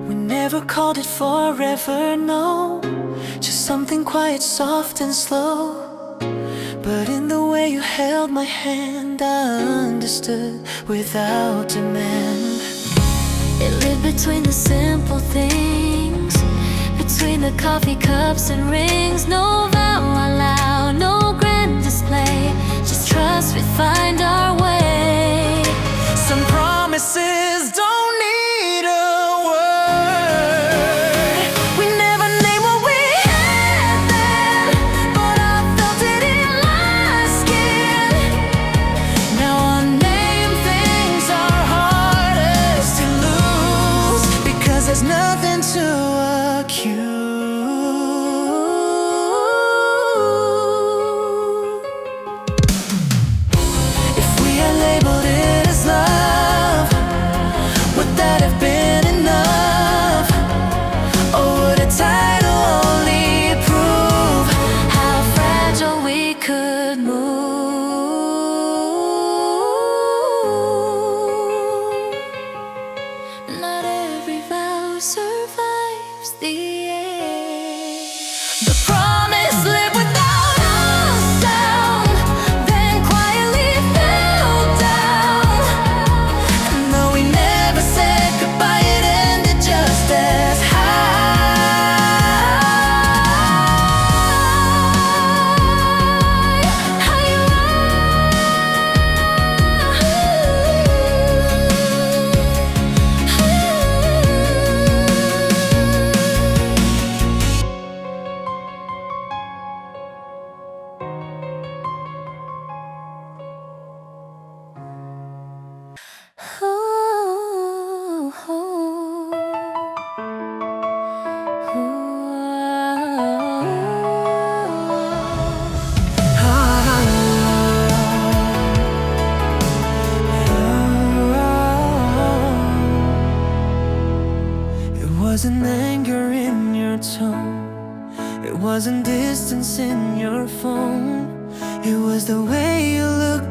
We never called it forever, no, just something quiet, soft and slow. But in the way you held my hand, I understood without demand.
It lived between the simple things, between the coffee cups and rings. No vow aloud, no grand display, just trust we find our way.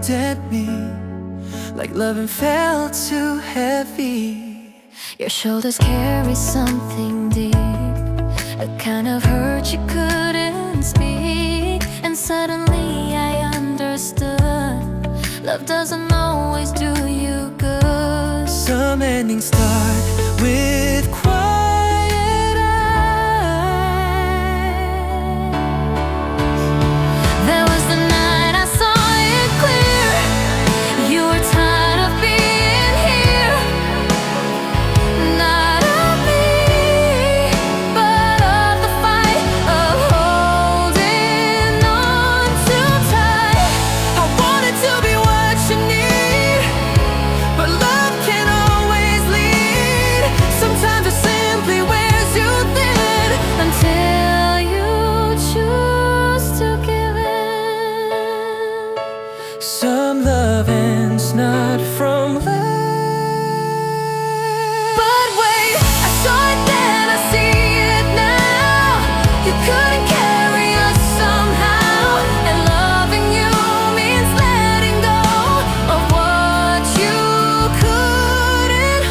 looked at me like loving felt too heavy.
Your shoulders carry something deep, a kind of hurt you couldn't speak. And suddenly I understood, love doesn't always do you good.
Some endings start with quiet eyes.
There was the night I saw it clear. You were tired of being here, not of me, but of the fight of holding on too tight.
I wanted to be what you need, but love can't always lead. Sometimes it simply wears you thin
Until you choose to give in.
Some love ends not from love.
But wait, I saw it then, I see it now. You couldn't carry us somehow, and loving you means letting go of what you couldn't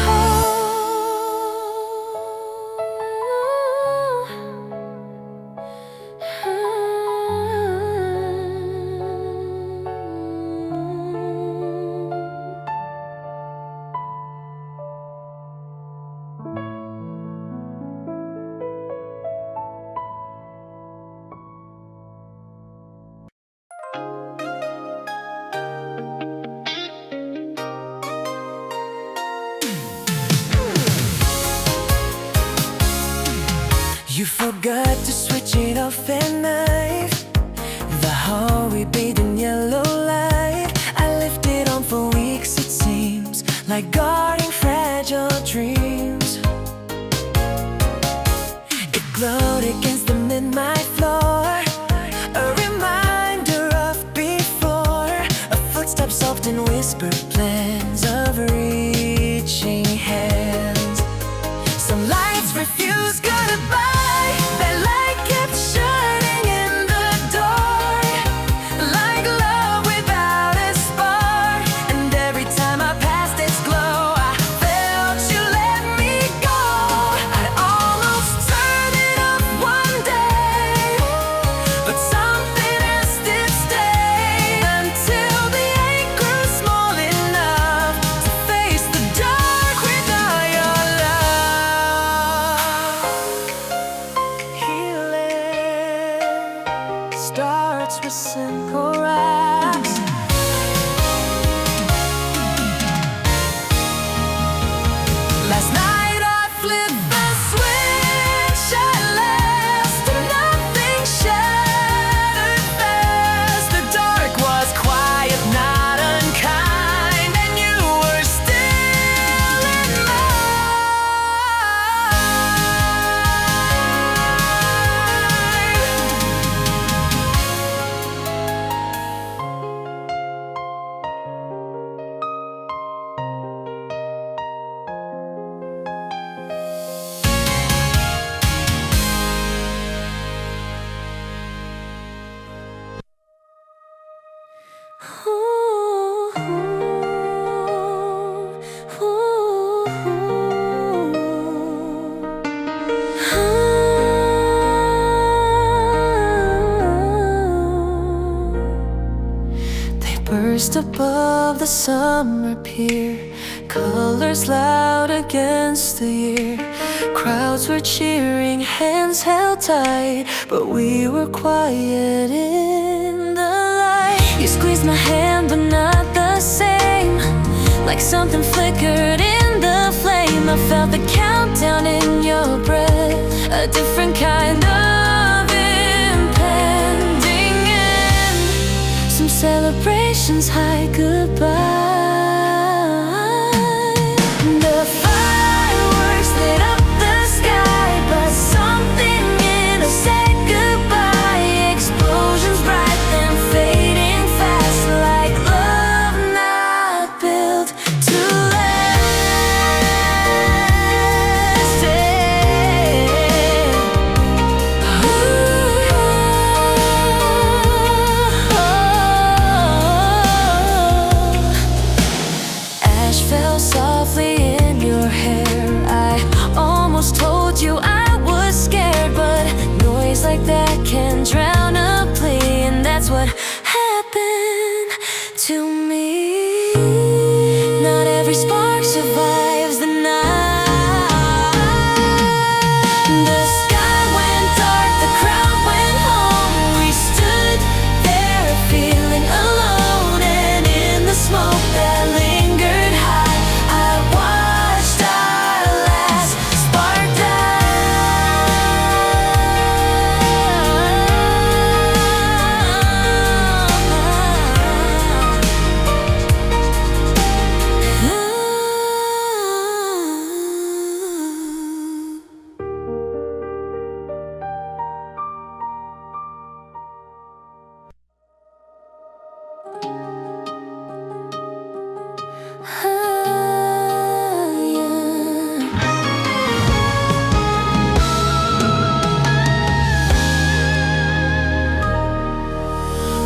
You forgot to switch it off at night. The hallway bathed in yellow light. I left it on for weeks, it seems, like guarding fragile dreams. It glowed against the midnight floor, a reminder of before. A footstep soft and whispered plans of reaching hands. Some lights refused goodbye. That light kept shining in the dark, like love without a spark. And every time I passed its glow, I felt you let me go. I'd almost turn it off one day, but something else did stay until the ache grew small enough to face the dark without your love. Healing starts with simple rest. Last night I flipped the switch at last, and nothing shattered fast. The dark was quiet, not unkind, and you were still in They burst above the summer pier, colors loud against the year. Crowds were cheering, hands held tight, but we were quiet in the light. You squeezed my hand, but not the same, like something flickered in the flame. I felt the countdown in your breath, a different kind of impending end. Some celebrations hide goodbye. The fireworks lit up the sky, but something in us said goodbye. Explosions bright, then fading fast, like love not built to last. Ooh.
Not every spark survives the night. The sky went dark, the crowd went home. We stood there feeling alone, and in the smoke that lingered high, I watched our last spark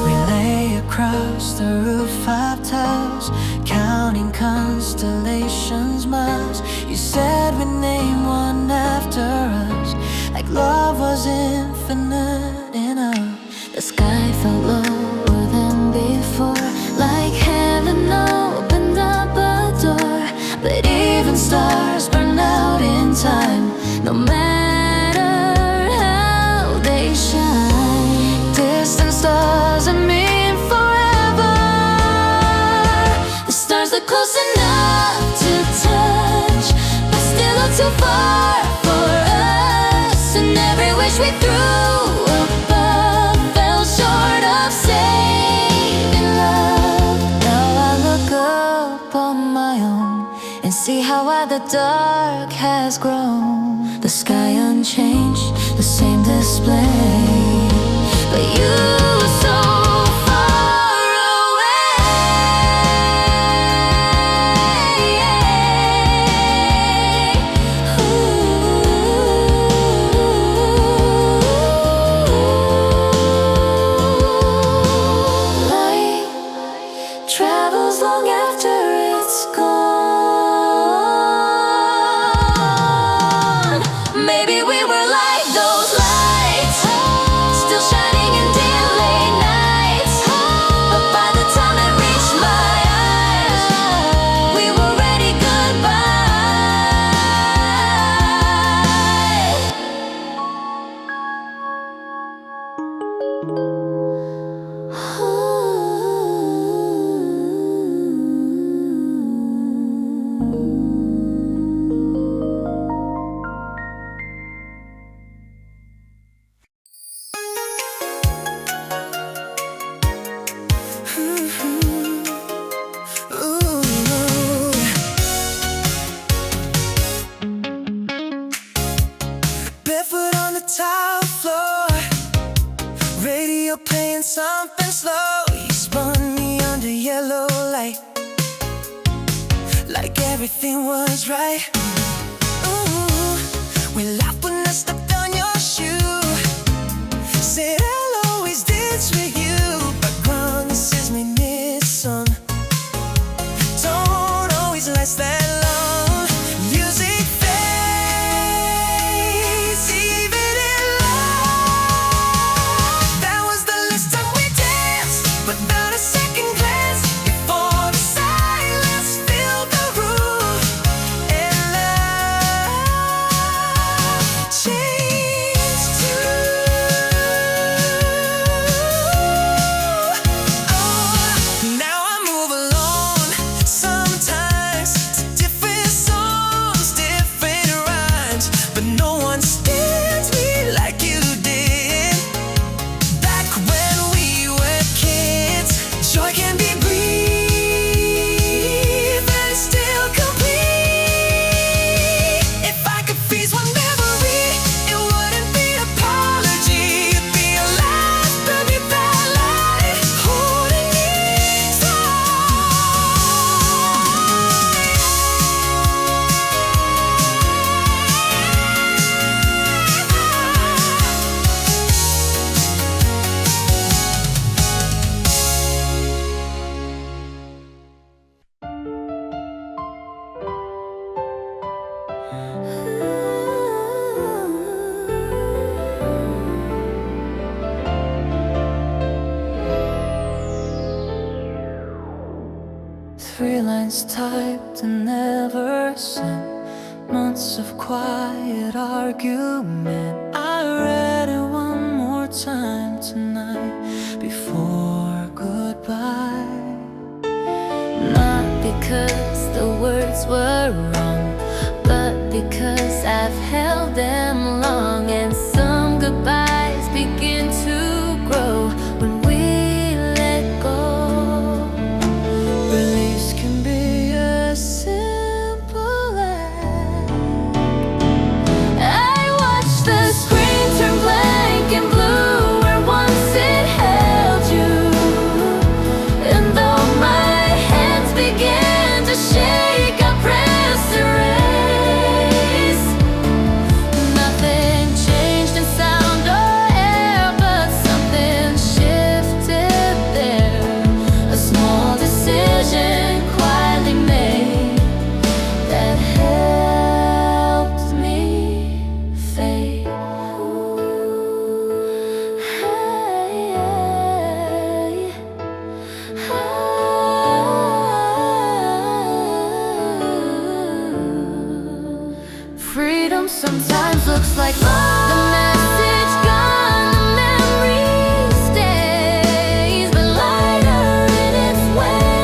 We lay across the rooftop tiles, counting constellations, miles. You said we'd name one after us, like love was infinite enough. The sky felt lower than before, like heaven opened up a door. But even stars burn out in time, no matter how they shine. Distant stars doesn't mean forever. The stars are close enough to touch, but still are too far for us. And every wish we threw above fell short of saving love. Now I look up on my own and see how wide the dark has grown. The sky unchanged, the same display, but you were so far away. Light travels long after it's gone. Maybe we were like those lights, still shining in dim late nights. But by the time it reached my eyes, we were already
Barefoot on the tile floor, radio playing something slow. You spun me under yellow light, like everything was right. Ooh, we laughed when I stepped on your shoe. Said I'll always dance with you, but promises made missing don't always last that long. Music fades, even in love. That was the last time we danced, but not a second glance before the silence filled the room. And love
3 lines typed and never sent. Months of quiet argument. I read it one more time tonight before goodbye. Not because the words were wrong, but because I've held them long. And some goodbyes begin to grow when we let go. Release can be as simple as I watch the screen turn blank and blue where once it held you. And though my hands began to shake, I pressed erase. Nothing changed in sound or air, but something shifted there. A small decision quietly made that helped me fade. Freedom sometimes looks like love. The message gone, the memory stays, but lighter in its ways.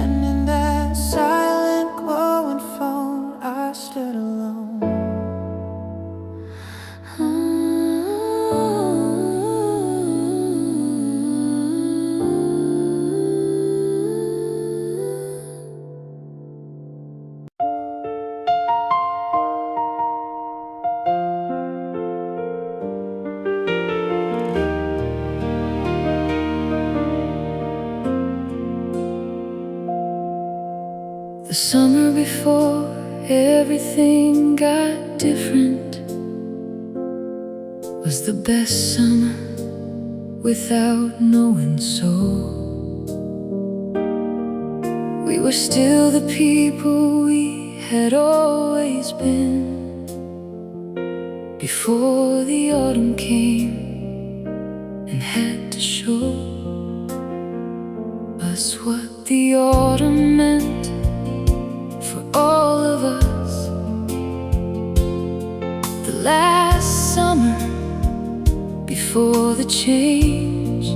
And in that silent glowing phone, I stood alone. The summer before everything got different was the best summer without knowing so. We were still the people we had always been before the autumn came and had to show us what the autumn meant for all of us. The last summer before the change,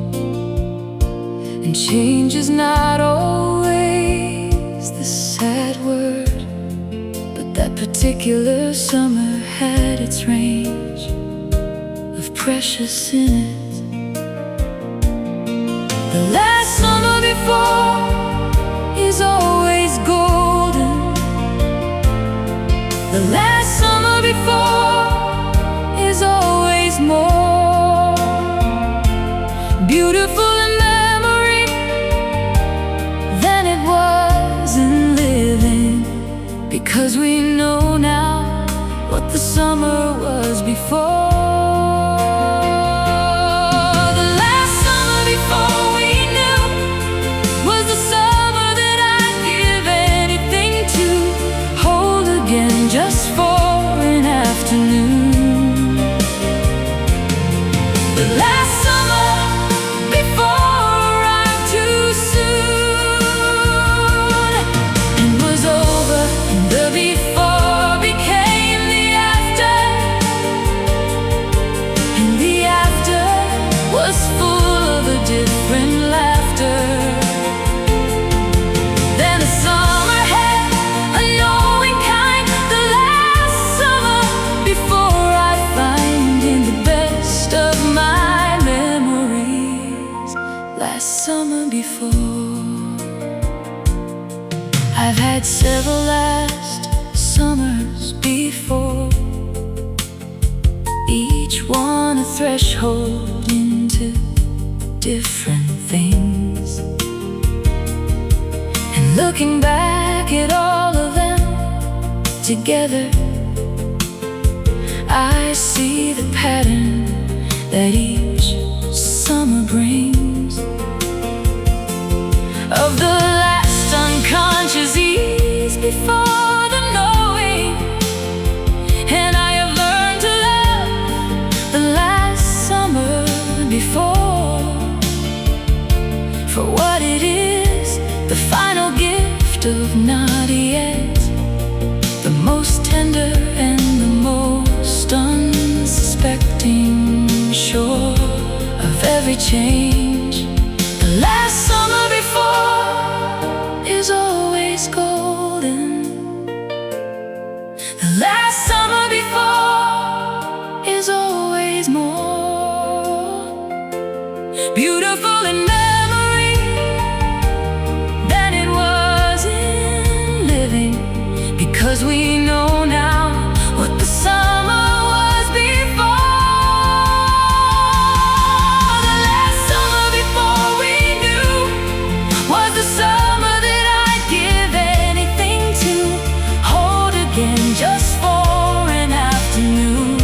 and change is not always the sad word, but that particular summer had its range of precious in it. The last summer before is always golden. The last summer before is always more beautiful in memory than it was in living, because we know now what the summer was before. The last summer before we knew was the summer that I'd give anything to hold again just for an afternoon. The last summer before arrived too soon and was over, and the before became the after, and the after was full of a different laughter. Then the summer had a knowing kind. The last summer before I find in the best of my memories. Last summer before. I've had several last summers before, each one a threshold into different things. And looking back at all of them together, I see the pattern that each summer brings, of the last unconscious ease before the knowing. And I have learned to love the last summer
before. For what it is, the final gift of not yet, the most tender and the most unsuspecting, sure of every change. The last summer before is always golden. The last summer before is always more beautiful in memory than it was in living, because we know now what the summer was before. The last summer before we knew was the summer that I'd give anything to hold again just for an afternoon.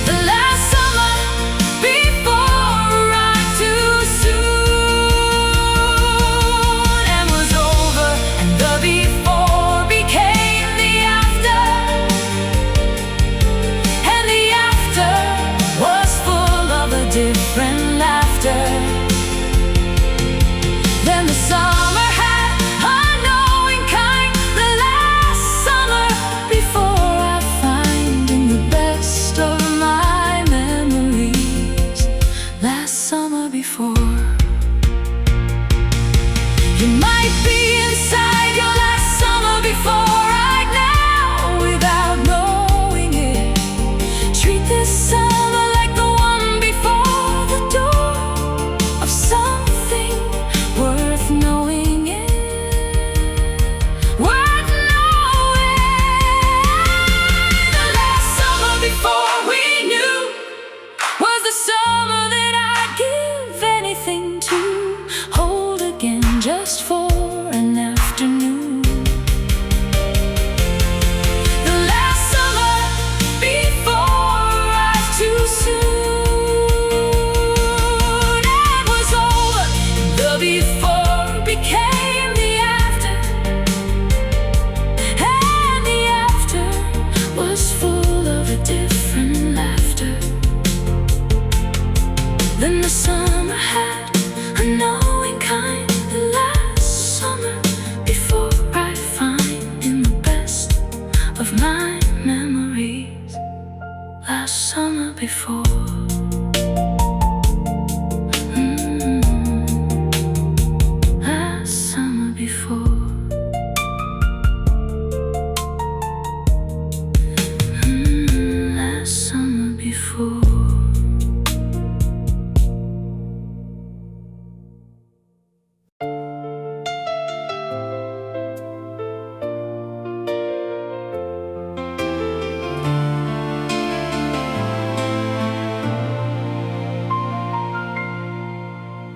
The last summer before arrived too soon and was over, and the before became the after, and the after was full of a different laughter. Then the summer had a knowing kind. The last summer before I find in the best of my memories. Last summer before. You might be inside your last summer before right now without knowing it. Treat this summer like the one before the door of something worth knowing it. Worth knowing. The last summer before we knew was the summer that I'd give anything to hold again just for an afternoon. The last summer before arrived too soon and was over. The before became the after, and the after was full of a different laughter. Then the summer had a knowing kind. The last summer before I find in the best of my memories. Last summer before. Last summer before. Last summer before.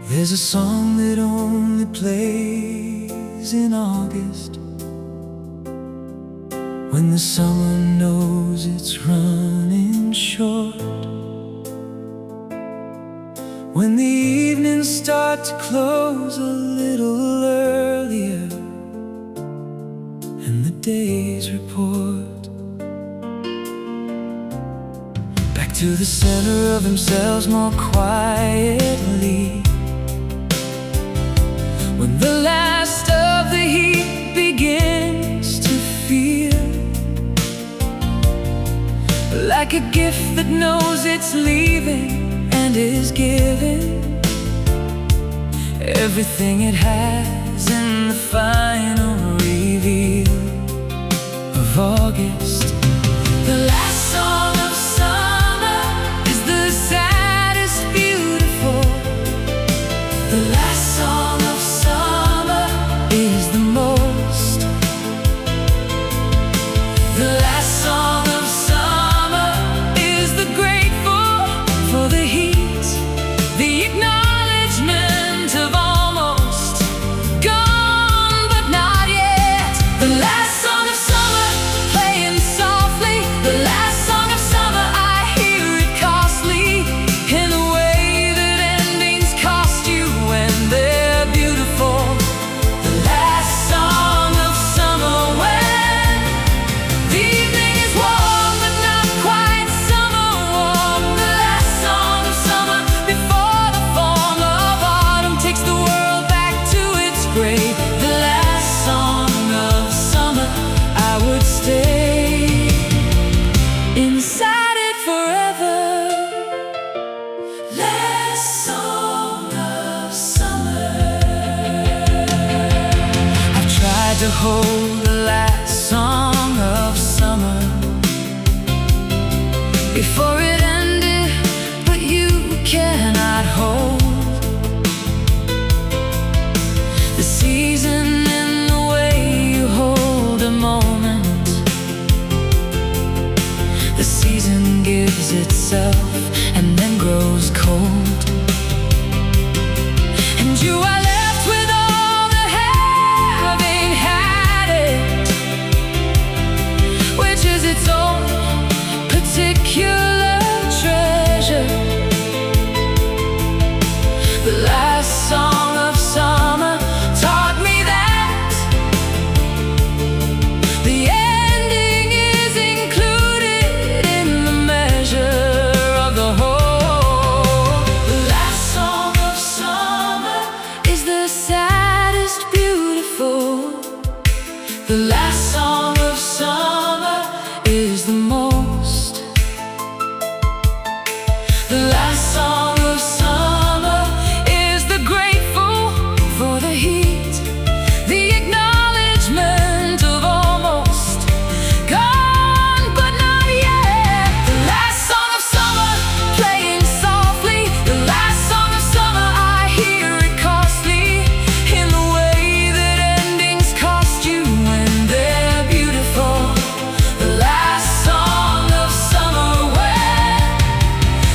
There's a song that only plays in August, when the summer knows it's running short, when the evenings start to close a little earlier and the days report back to the center of themselves more quietly. When the last of the heat begins to feel like a gift that knows it's leaving and is giving everything it has in the final reveal of August. The last song of summer is the saddest beautiful. The last song of summer is the most. The last song of summer is the grateful for the heat, the acknowledgement of almost gone but not
hold the last song of summer before it ended, but you cannot hold the season in the way you hold a moment. The season gives itself and then grows cold, and you are left with all the having had it, which is its own particular treasure. The last song of summer taught me that the ending is included in the measure of the whole. The last song of summer is the saddest beautiful. The last song of summer is the most. The last song of summer is the grateful for the heat, the acknowledgement of almost gone but not yet. The last song of summer playing softly. The last song of summer, I hear it costly in the way that endings cost you when they're beautiful. The last song of summer, when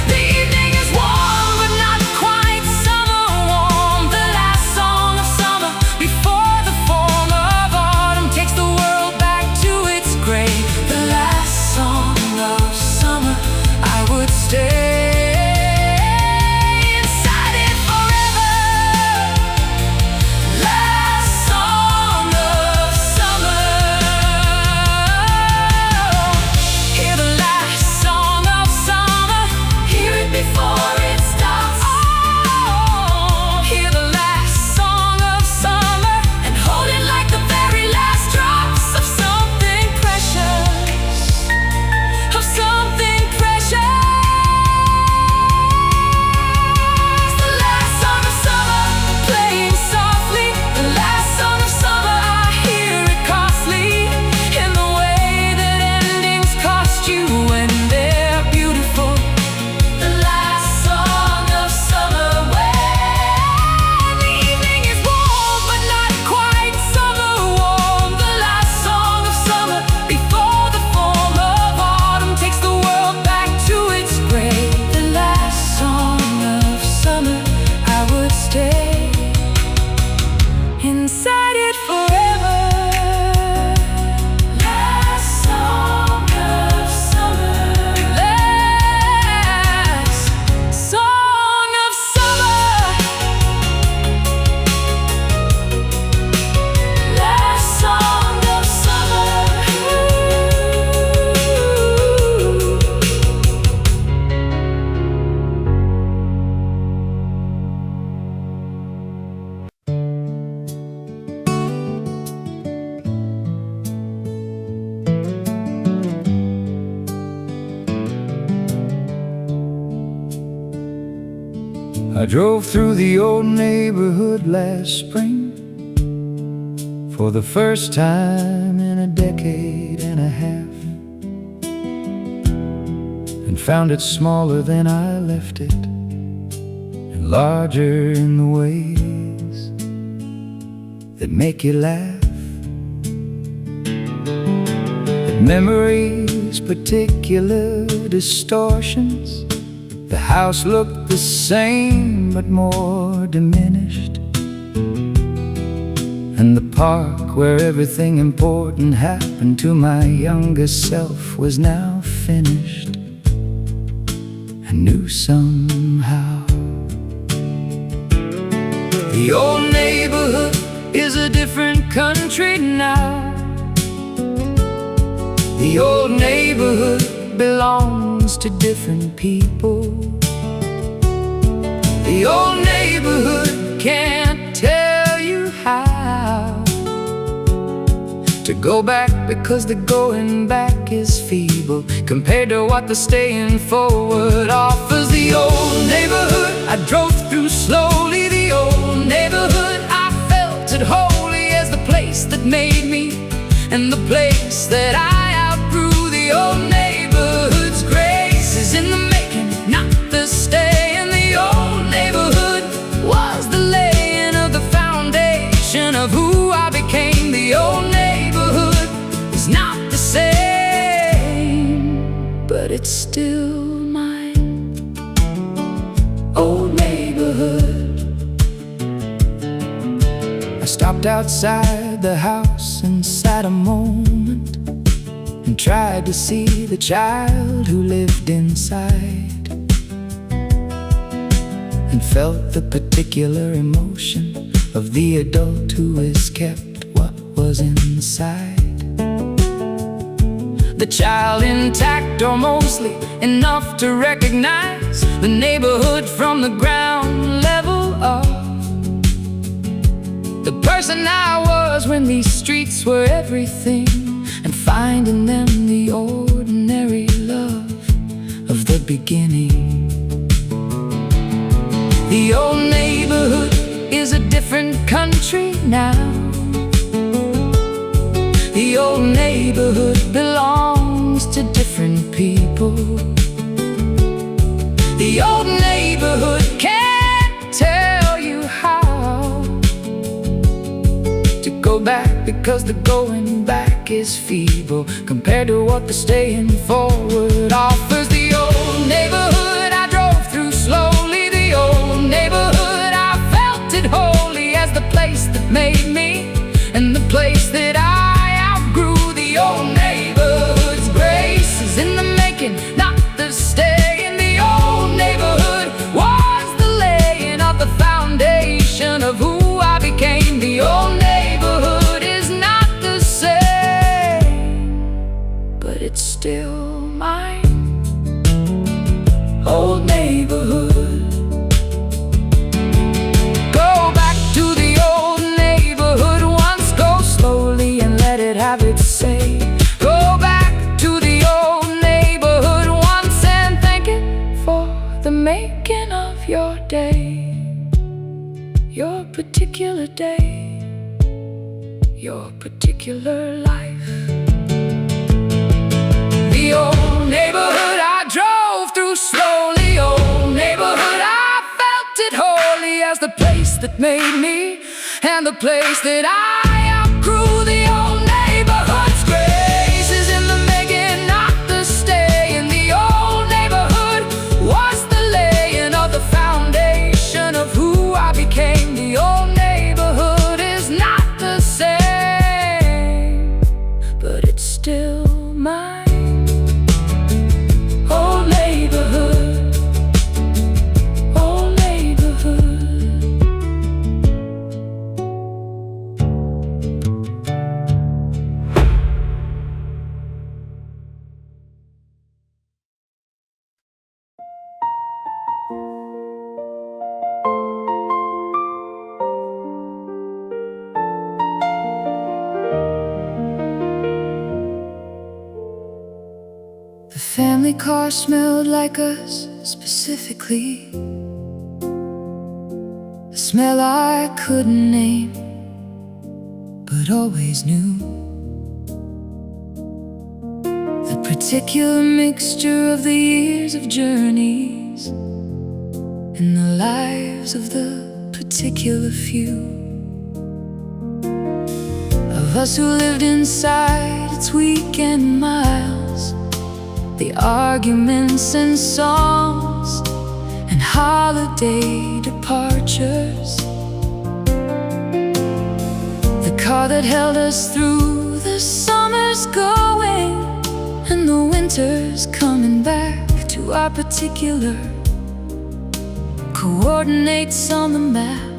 the evening is warm but not quite summer warm. The last song of summer before the form of autumn takes the world back to its grave. The last song of summer, I would stay inside it forever. Last song of summer. Hear the last song of summer. Hear it before it stops. Oh, hear the last song of summer and hold it like the very last drops of something precious, of something precious. The last song of summer playing softly. The last song of summer, I hear it costly in the way that endings cost you when they're beautiful. The last song of summer, when the evening is warm but not quite summer warm. The last song of summer before the form of autumn takes the world back to its grave. The last song of summer, I would stay inside it forever. Last song of summer. Last song of summer. Last song of summer.
I drove through the old neighborhood last spring for the first time in a decade and a half, and found it smaller than I left it, and larger in the ways that make you laugh. That memories, particular distortions. The house looked the same but more diminished, and the park where everything important happened to my younger self was now finished. I knew somehow the old neighborhood is a different country now. The old neighborhood belongs to different people. The old neighborhood can't tell you how to go back, because the going back is feeble compared to what the staying forward offers. The old neighborhood I drove through slowly. The old neighborhood I felt it holy as the place that made me and the place that I outgrew. The old neighborhood's grace is in the making, not the stay. And the old neighborhood was the laying of the foundation of who I became. The old neighborhood is not the same, but it's still mine. Old neighborhood. I stopped outside the house and sat a moment and tried to see the child who lived inside, and felt the particular emotion of the adult who has kept what was inside. The child intact, or mostly enough to recognize the neighborhood from the ground level up. The person I was when these streets were everything, and find in them the ordinary love of the beginning. The old neighborhood is a different country now. The old neighborhood belongs to different people. The old neighborhood can't tell you how to go back, because the going back is feeble compared to what the staying forward offers. The old neighborhood I drove through slowly. The old neighborhood, I felt it wholly as the place that made me, and the place that I outgrew. The old neighborhood's grace is in the making, not the stay. And the old neighborhood was the laying of the foundation of who I became. The old neighborhood is not the same, but it's still mine. Old neighborhood. Go back to the old neighborhood once, go slowly and let it have its say. Go back to the old neighborhood once and thank it for the making of your day, your particular day, your particular life. The old neighborhood I drove through slowly. Old neighborhood, I felt it wholly as the place that made me, and the place that I outgrew. The old neighborhood's grace is in the making, not the stay. And the old neighborhood was the laying of the foundation of who I became. The old neighborhood is not the same, but it's still mine. Old neighborhood, old neighborhood. The family car smelled like us specifically, a smell I couldn't name, but always knew. The particular mixture of the years of journeys and the lives of the particular few of us who lived inside its weekend miles. The arguments and songs and holiday departures. The car that held us through the summers going and the winters coming back to our particular coordinates on the map.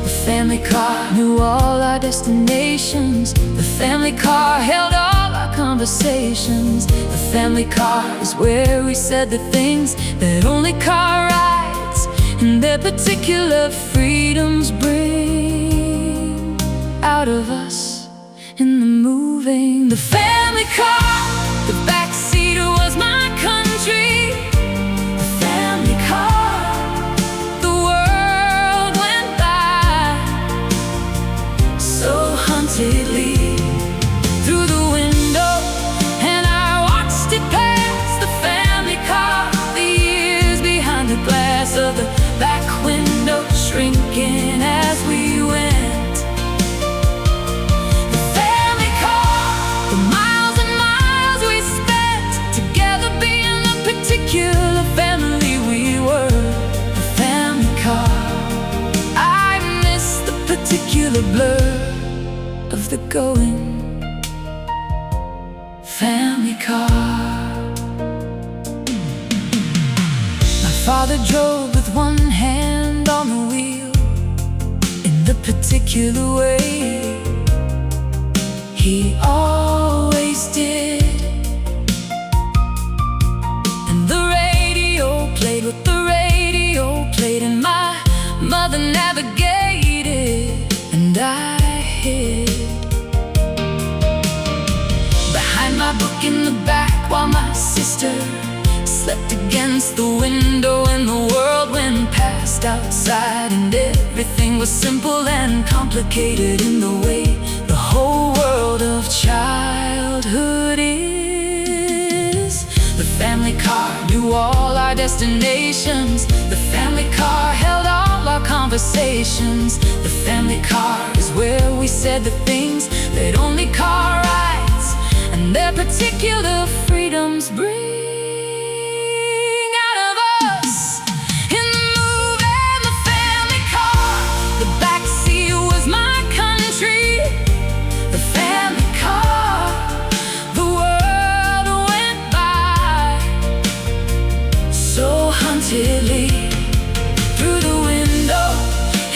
The family car knew all our destinations. The family car held all our conversations. The family car is where we said the things that only car rides and their particular freedoms bring out of us in the moving. The family car, the backseat was my country. The family car, the world went by so hauntedly.
particular blur of the going. Family car. My father drove with one hand on the wheel in the particular way he always did. And the radio played what the radio played, and my mother navigated, and I hid behind my book in the back while my sister slept against the window. And the world went past outside, and everything was simple and complicated in the way the whole world of childhood is. The family car knew all our destinations. The family car held all our conversations. The family car is where we said the things that only car rides and their particular freedoms bring. Through the window,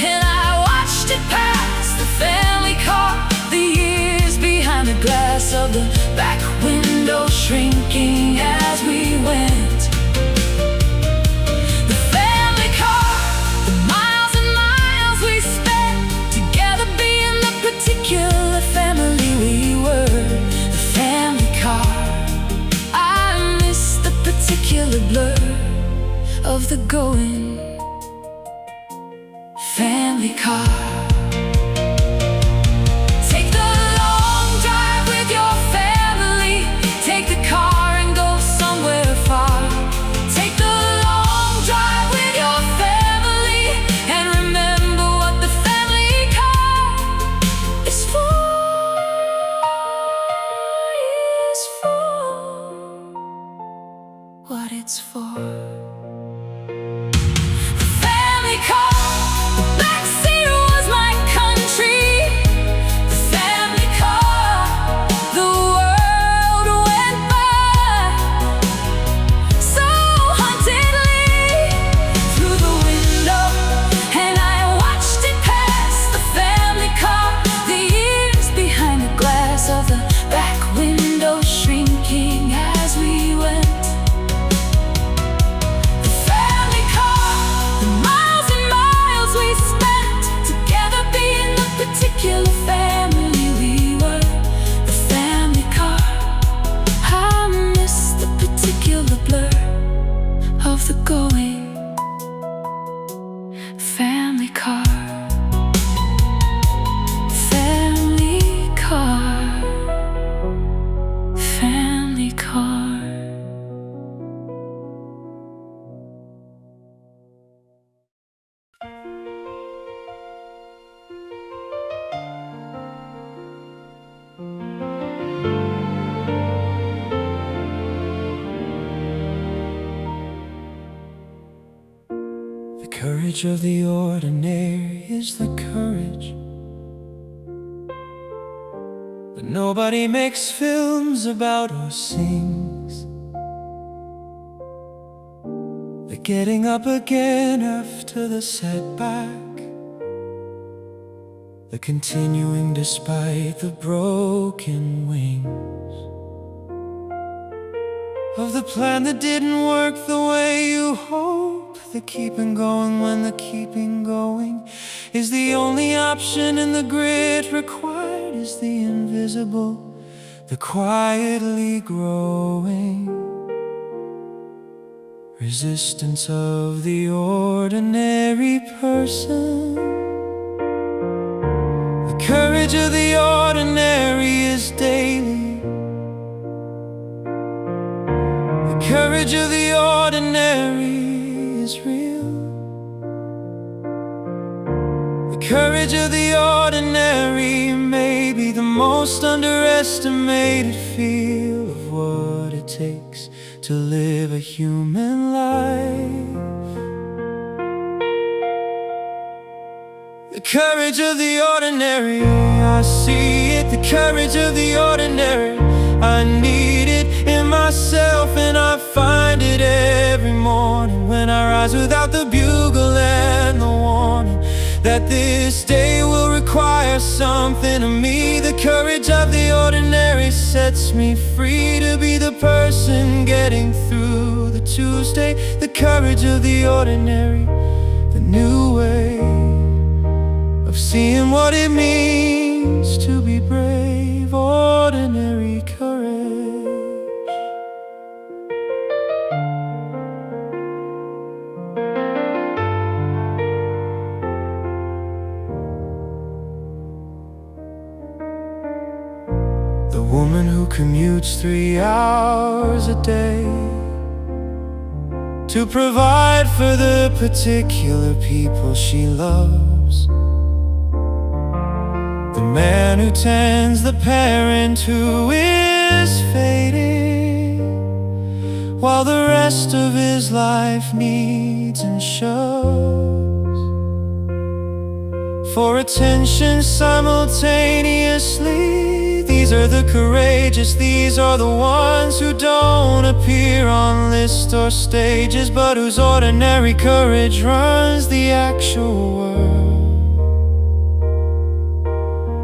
and I watched it pass, the family car, the years behind the glass of the back window shrinking as we went. The family car, the miles and miles we spent together being the particular family we were. The family car, I miss the particular blur of the going. Family car. Take the long drive with your family. Take the car and go somewhere far. Take the long drive with your family, and remember what the family car is for. What it's for.
The courage of the ordinary is the courage that nobody makes films about or sings. The getting up again after the setback, the continuing despite the broken wings of the plan that didn't work the way you hoped. The keeping going when the keeping going is the only option, and the grit required is the invisible, the quietly growing resistance of the ordinary person. The courage of the ordinary is daily. The courage of the ordinary is real. The courage of the ordinary may be the most underestimated feel of what it takes to live a human life. The courage of the ordinary, I see it, the courage of the ordinary. I need it in myself and I find it every morning when I rise without the bugle and the warning that this day will require something of me. The courage of the ordinary sets me free to be the person getting through the Tuesday. The courage of the ordinary, the new way of seeing what it means to be brave. Ordinary courage. The woman who commutes 3 hours a day to provide for the particular people she loves. The man who tends the parent who is fading, while the rest of his life needs and shows for attention simultaneously. These are the courageous, these are the ones who don't appear on lists or stages, but whose ordinary courage runs the actual world.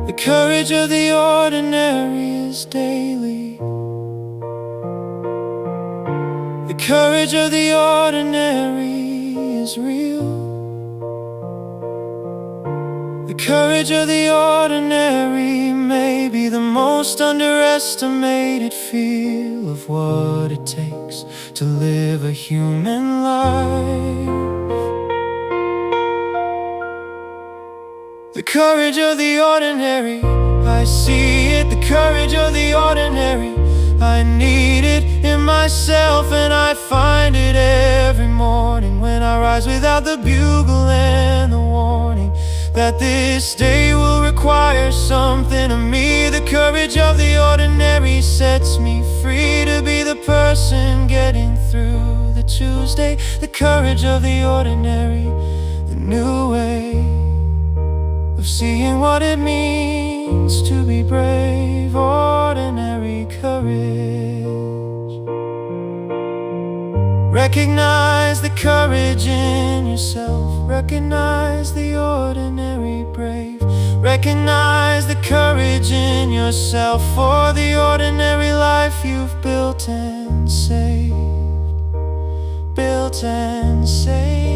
The courage of the ordinary is daily. The courage of the ordinary is real. The courage of the ordinary may be the most underestimated feel of what it takes to live a human life. The courage of the ordinary, I see it, the courage of the ordinary. I need it in myself and I find it every morning when I rise without the bugle and the warning that this day will require something of me. The courage of the ordinary sets me free to be the person getting through the Tuesday. The courage of the ordinary, the new way of seeing what it means to be brave. Ordinary courage. Recognize the courage in yourself. Recognize the ordinary brave. Recognize the courage in yourself for the ordinary life you've built and saved. Built and saved.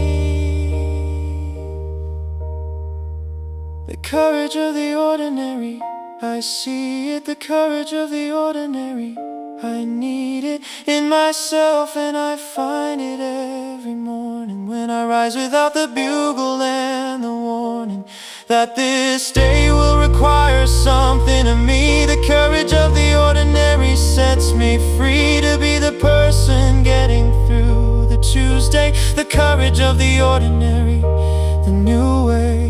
The courage of the ordinary, I see it, the courage of the ordinary. I need it in myself and I find it every morning when I rise without the bugle and the warning that this day will require something of me. The courage of the ordinary sets me free to be the person getting through the Tuesday. The courage of the ordinary, the new way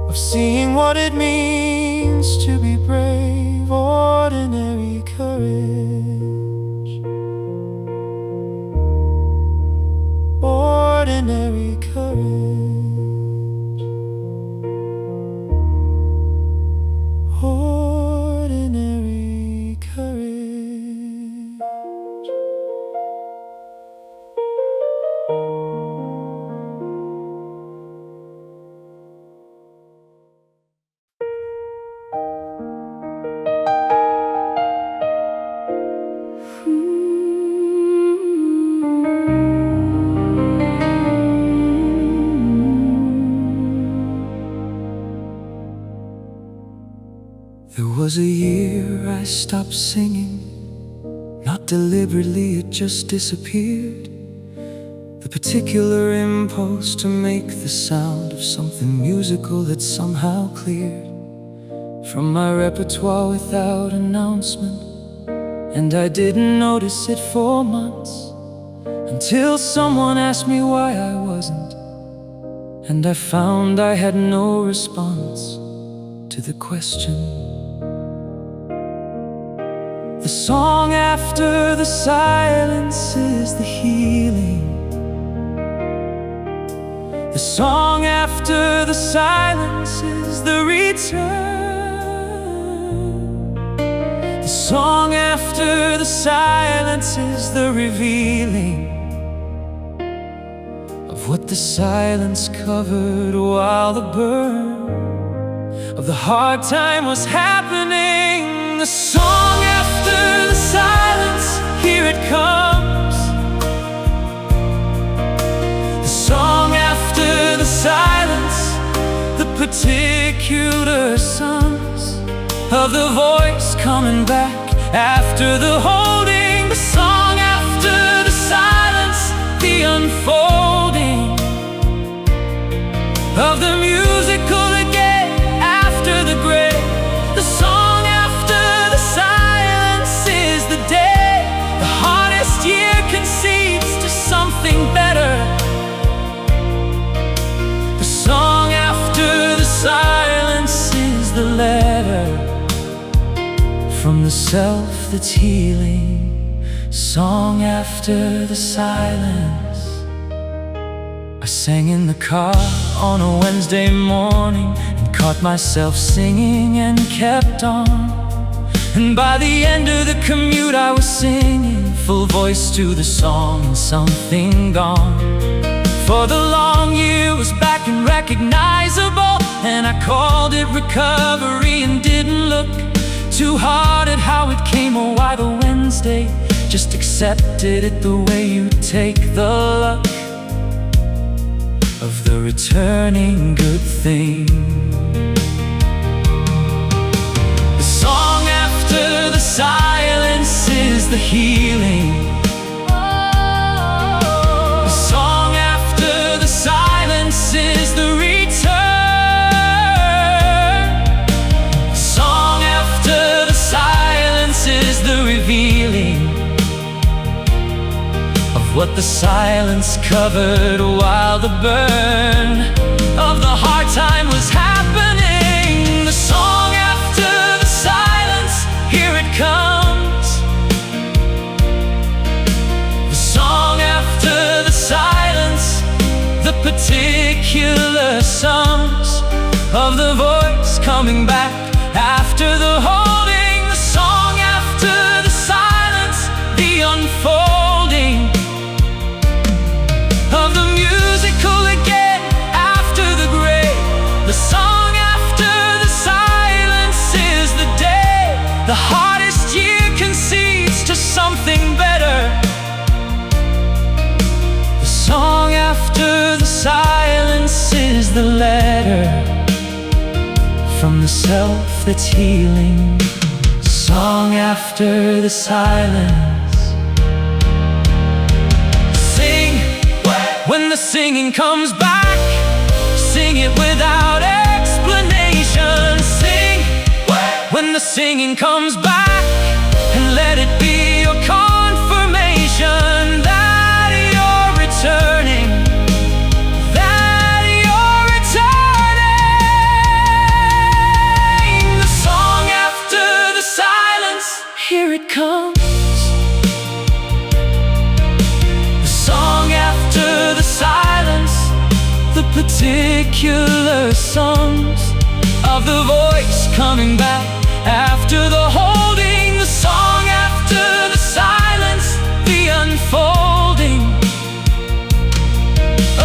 of seeing what it means to be brave. Ordinary courage. Ordinary courage. Ordinary courage. There was a year I stopped singing. Not deliberately, it just disappeared. The particular impulse to make the sound of something musical that somehow cleared from my repertoire without announcement. And I didn't notice it for months, until someone asked me why I wasn't. And I found I had no response to the question. The song after the silence is the healing. The song after the silence is the return. The song after the silence is the revealing of what the silence covered while the burn of the hard time was happening. The song after the silence, here it comes. The song after the silence, the particular sons of the voice coming back after the holding. The song after the silence, the unfolding of the musical again after the gray. The song after the silence is the day the hardest year concedes to something better. The song after the silence is the letter from the self that's healing. Song after the silence. I sang in the car on a Wednesday morning and caught myself singing and kept on. And by the end of the commute I was singing full voice to the song and something gone. For the long year was back and recognizable, and I called it recovery and didn't look too hard at how it came or why the Wednesday. Just accepted it the way you take the luck of the returning good thing. The song after the silence is the healing. The song after the silence is the return. The song after the silence is the revealing of what the silence covered while the burn of the hard time was happening. The song after the silence, here it comes. The song after the silence, the particular sums of the voice coming back after the holding. The song after the silence, the unfolding of the musical again after the gray. The song after the silence is the day the hardest year concedes to something better. The song after the silence is the letter from the self that's healing. Song after the silence. When the singing comes back, sing it without explanation. Sing when the singing comes back, and let it be your confirmation that you're returning, that you're returning. The song after the silence, here it comes. The silence, the particular songs of the voice coming back after the holding. The song after the silence, the unfolding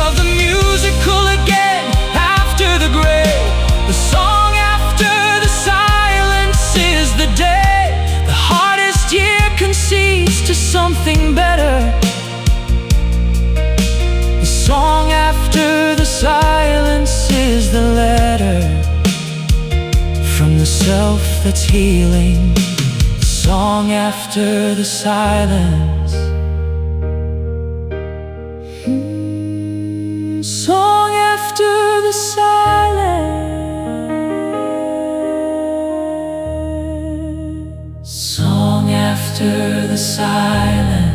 of the musical again after the gray. The song after the silence is the day the hardest year concedes to something better. The song after the silence is the letter from the self that's healing. The song after the silence. Song after the silence. Song after the silence.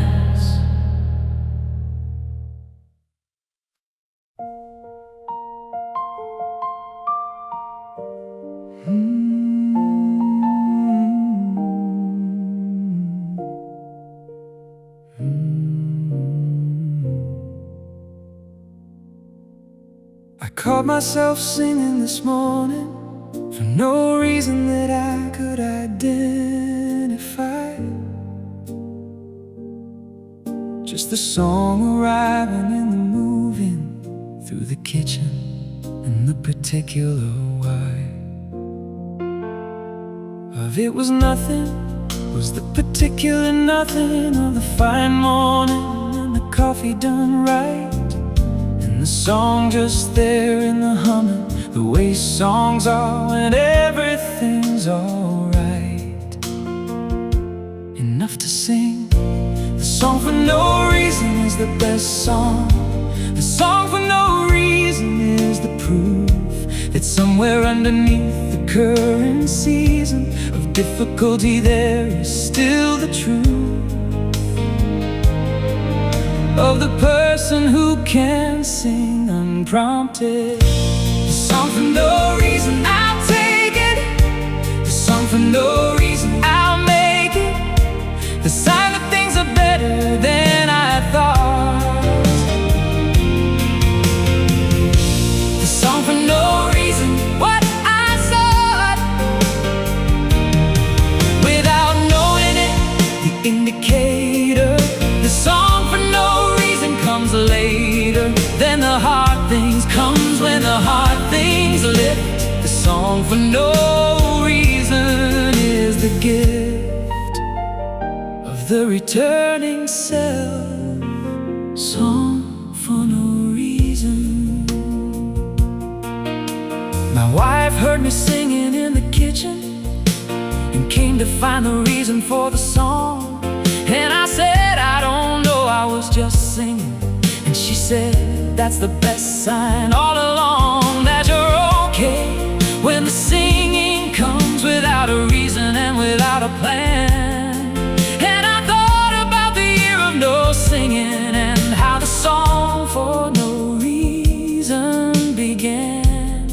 I caught myself singing this morning for no reason that I could identify. Just the song arriving in the moving through the kitchen and the particular why of it was nothing, was the particular nothing of the fine morning and the coffee done right and the song just there in the humming, the way songs are when everything's alright. Enough to sing. The song for no reason is the best song. The song for no reason is the proof that somewhere underneath the current season of difficulty there is still the truth of the person who can sing unprompted. The song for no reason, I'll take it. The song for no reason, I'll make it. The sign that things are better than I thought. The song for no reason, what I sought without knowing it, the indicator. The song for no reason comes later. Then the hard things comes when the hard things lift. The song for no reason is the gift of the returning self. Song for no reason. My wife heard me singing in the kitchen and came to find the reason for the song. And I said, I don't know, I was just singing. And she said, that's the best sign all along, that you're okay when the singing comes without a reason and without a plan. And I thought about the year of no singing and how the song for no reason began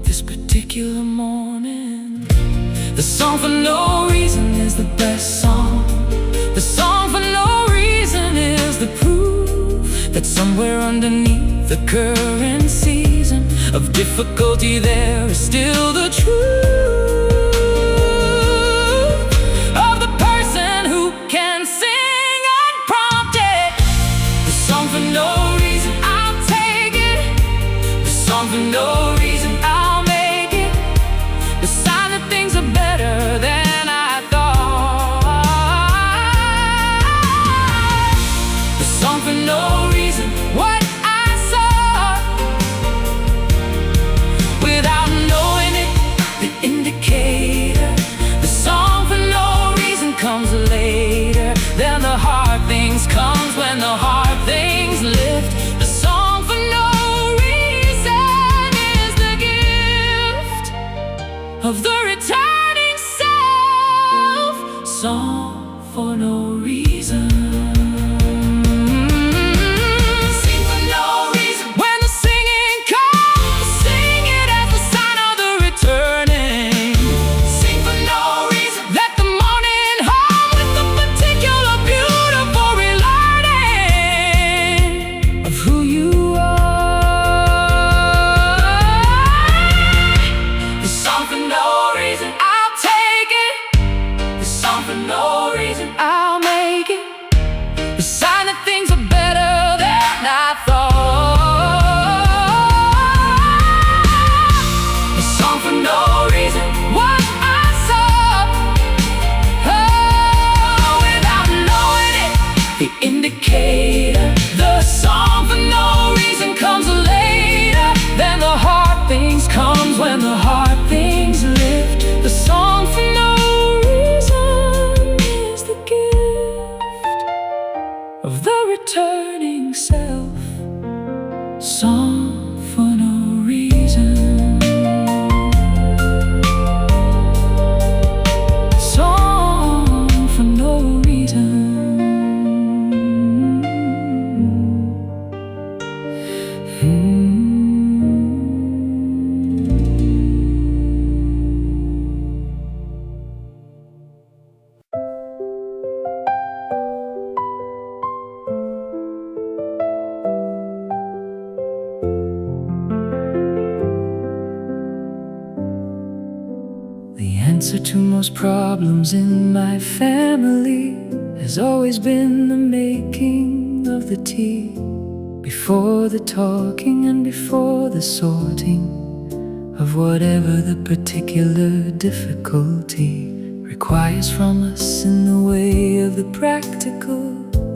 this particular morning. The song for no reason is the best song. The song for no reason is the proof that somewhere underneath the current season of difficulty there is still the truth of the person who can sing unprompted. The song for no reason, I'll take it. The song for no reason, I'll make it. The sign that things are better than I thought. The song for no reason, what I saw without knowing it, the indicator. The song for no reason comes later. Then the hard things comes when the hard things lift. The song for no reason is the gift of the returning self. Song for no reason. Sing for no reason. When the singing comes, sing it as a sign of the returning. Sing for no reason. Let the morning hum with the particular beautiful relearning of who you are. The song for no reason, I'll take it. The song for no reason, I'll make it. The sign that things are better than I thought. The song for no reason, what I saw, without knowing it, the indicator. The song for no reason comes later. Then the hard things comes when the hard things lift. The song for no reason is the gift of the returning self. Song for no reason. Song for no reason.
answer to most problems in my family has always been the making of the tea. Before the talking and before the sorting of whatever the particular difficulty requires from us in the way of the practical.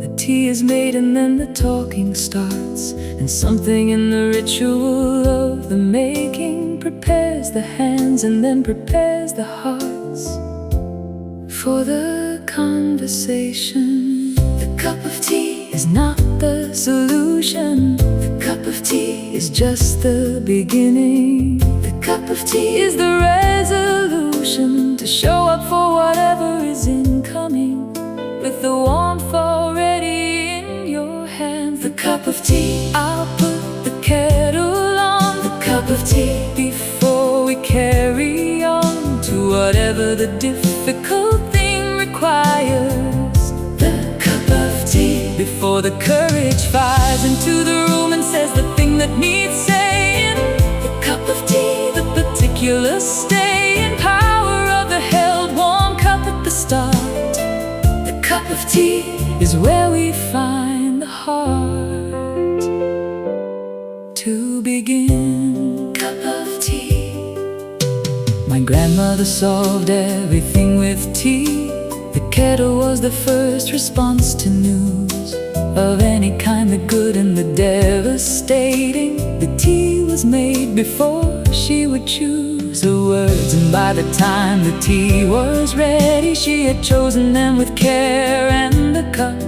The tea is made and then the talking starts, and something in the ritual of the making prepares the hands and then prepares the hearts for the conversation. The cup of tea is not the solution. The cup of tea is just the beginning. The cup of tea is the resolution to show up for whatever is incoming, with the warmth already in your hands. The cup of tea, I'll put the kettle on. The cup of tea before we carry on to whatever the difficult thing requires. The cup of tea before the courage fires into the room and says the thing that needs saying. The cup of tea, the particular staying power of the held warm cup at the start. The cup of tea is where we find the heart to begin. Cup of tea. My grandmother solved everything with tea. The kettle was the first response to news of any kind, the good and the devastating. The tea was made before she would choose the words, and by the time the tea was ready, she had chosen them with care, and the cup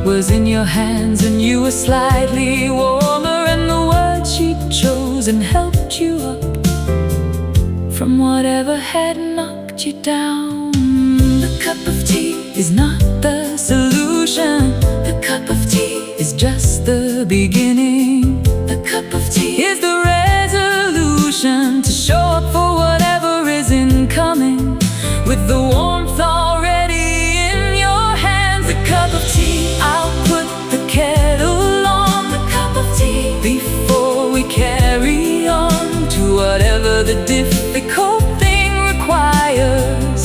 was in your hands and you were slightly warmer, and the words she chose and helped you up from whatever had knocked you down. The cup of tea is not the solution. The cup of tea is just the beginning. The cup of tea is the resolution to show up for whatever is incoming, with the warmth already in your hands. The cup of tea, I'll put the kettle on. The cup of tea before we carry on to whatever the difficult thing requires.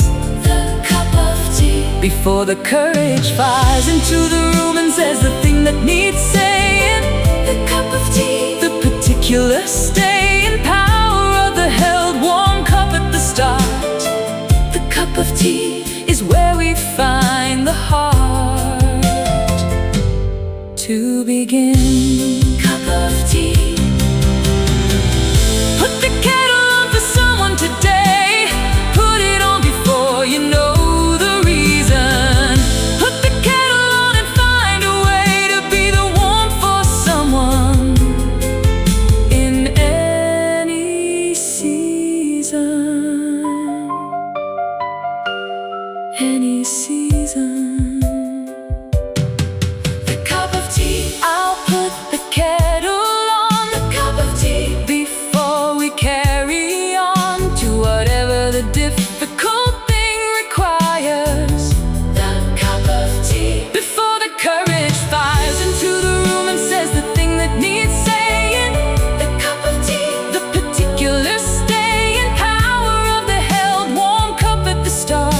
The cup of tea before the courage fires into the room and says the thing that needs saying. The cup of tea, the particular staying power of the held warm cup at the start. The cup of tea is where we find the heart to begin. Cup of tea. Put the kettle on for someone today. Put it on before you know the reason. Put the kettle on and find a way to be the warmth for someone in any season. Any season. The cup of tea, I'll put the kettle on. The cup of tea before we carry on to whatever the difficult thing requires. The cup of tea before the courage fires into the room and says the thing that needs saying. The cup of tea, the particular staying power of the held warm cup at the start.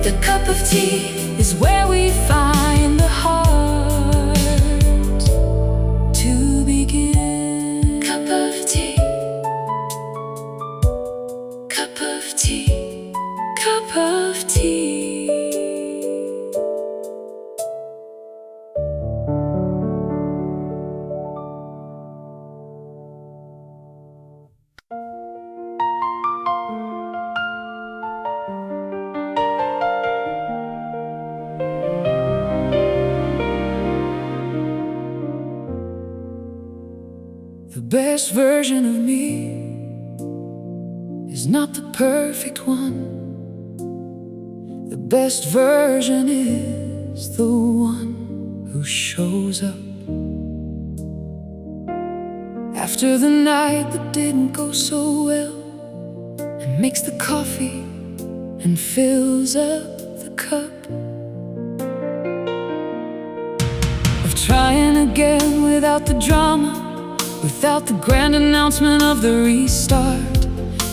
The cup of tea is where we find the heart to begin. Cup of tea. Cup of tea. Cup of tea. The best version of me is not the perfect one. The best version is the one who shows up after the night that didn't go so well, and makes the coffee and fills up the cup, of trying again without the drama, without the grand announcement of the restart,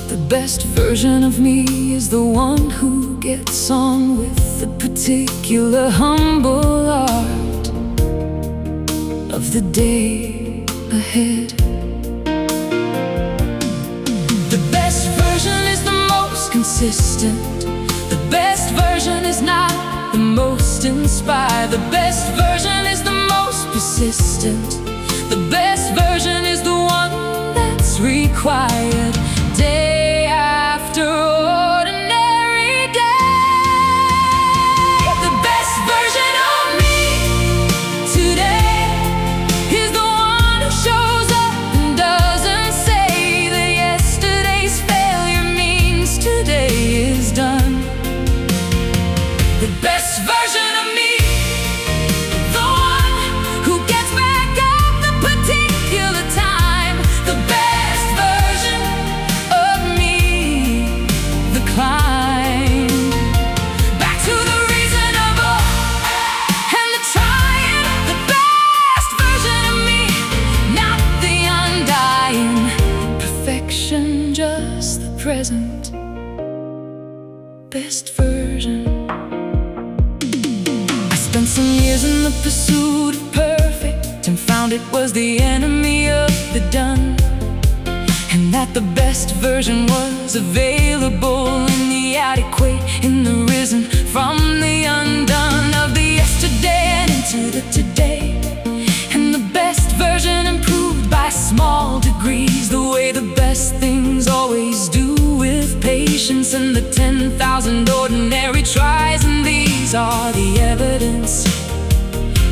The best version of me is the one who gets on with the particular humble art of the day ahead. The best version is the most consistent. The best version is not the most inspired. The best version is the most persistent. The best version is the one that's required day after ordinary day. The best version of me today is the one who shows up and doesn't say that yesterday's failure means today is done. The best version of me, the one who gets back up the particular time. The best version of me, the climb back to the reasonable and the trying. The best version of me, not the undying perfection, just the present best version. Spent some years in the pursuit of perfect and found it was the enemy of the done, and that the best version was available in the adequate, in the risen from the undone, of the yesterday and into the today. And the best version improved by small degrees, the way the best things always do, with patience and the 10,000 ordinary tries. And these are the evidence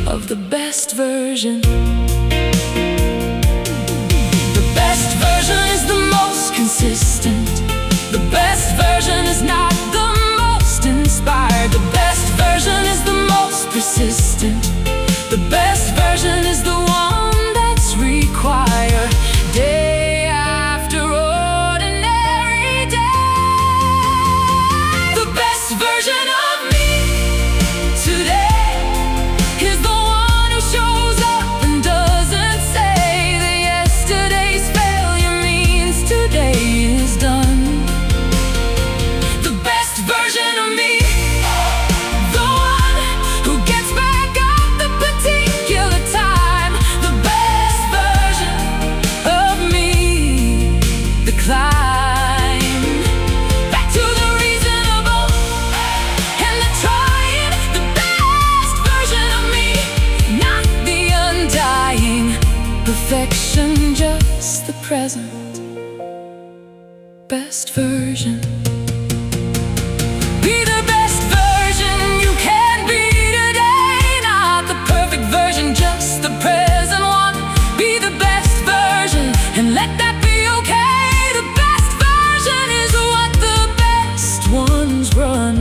of the best version. The best version is the most consistent. The best version is not the most inspired. The best version is the most persistent. The best version is the one that's required day after ordinary day. The best version of me today is the one who shows up and doesn't say that yesterday's failure means today is done. The best version of me, the one who gets back up the particular time. The best version of me, the climb back to the reasonable and the trying. The best version of me, not the undying perfection, just the present best version. Be the best version you can be today, not the perfect version, just the present one. Be the best version and let that be okay. The best version is what the best ones run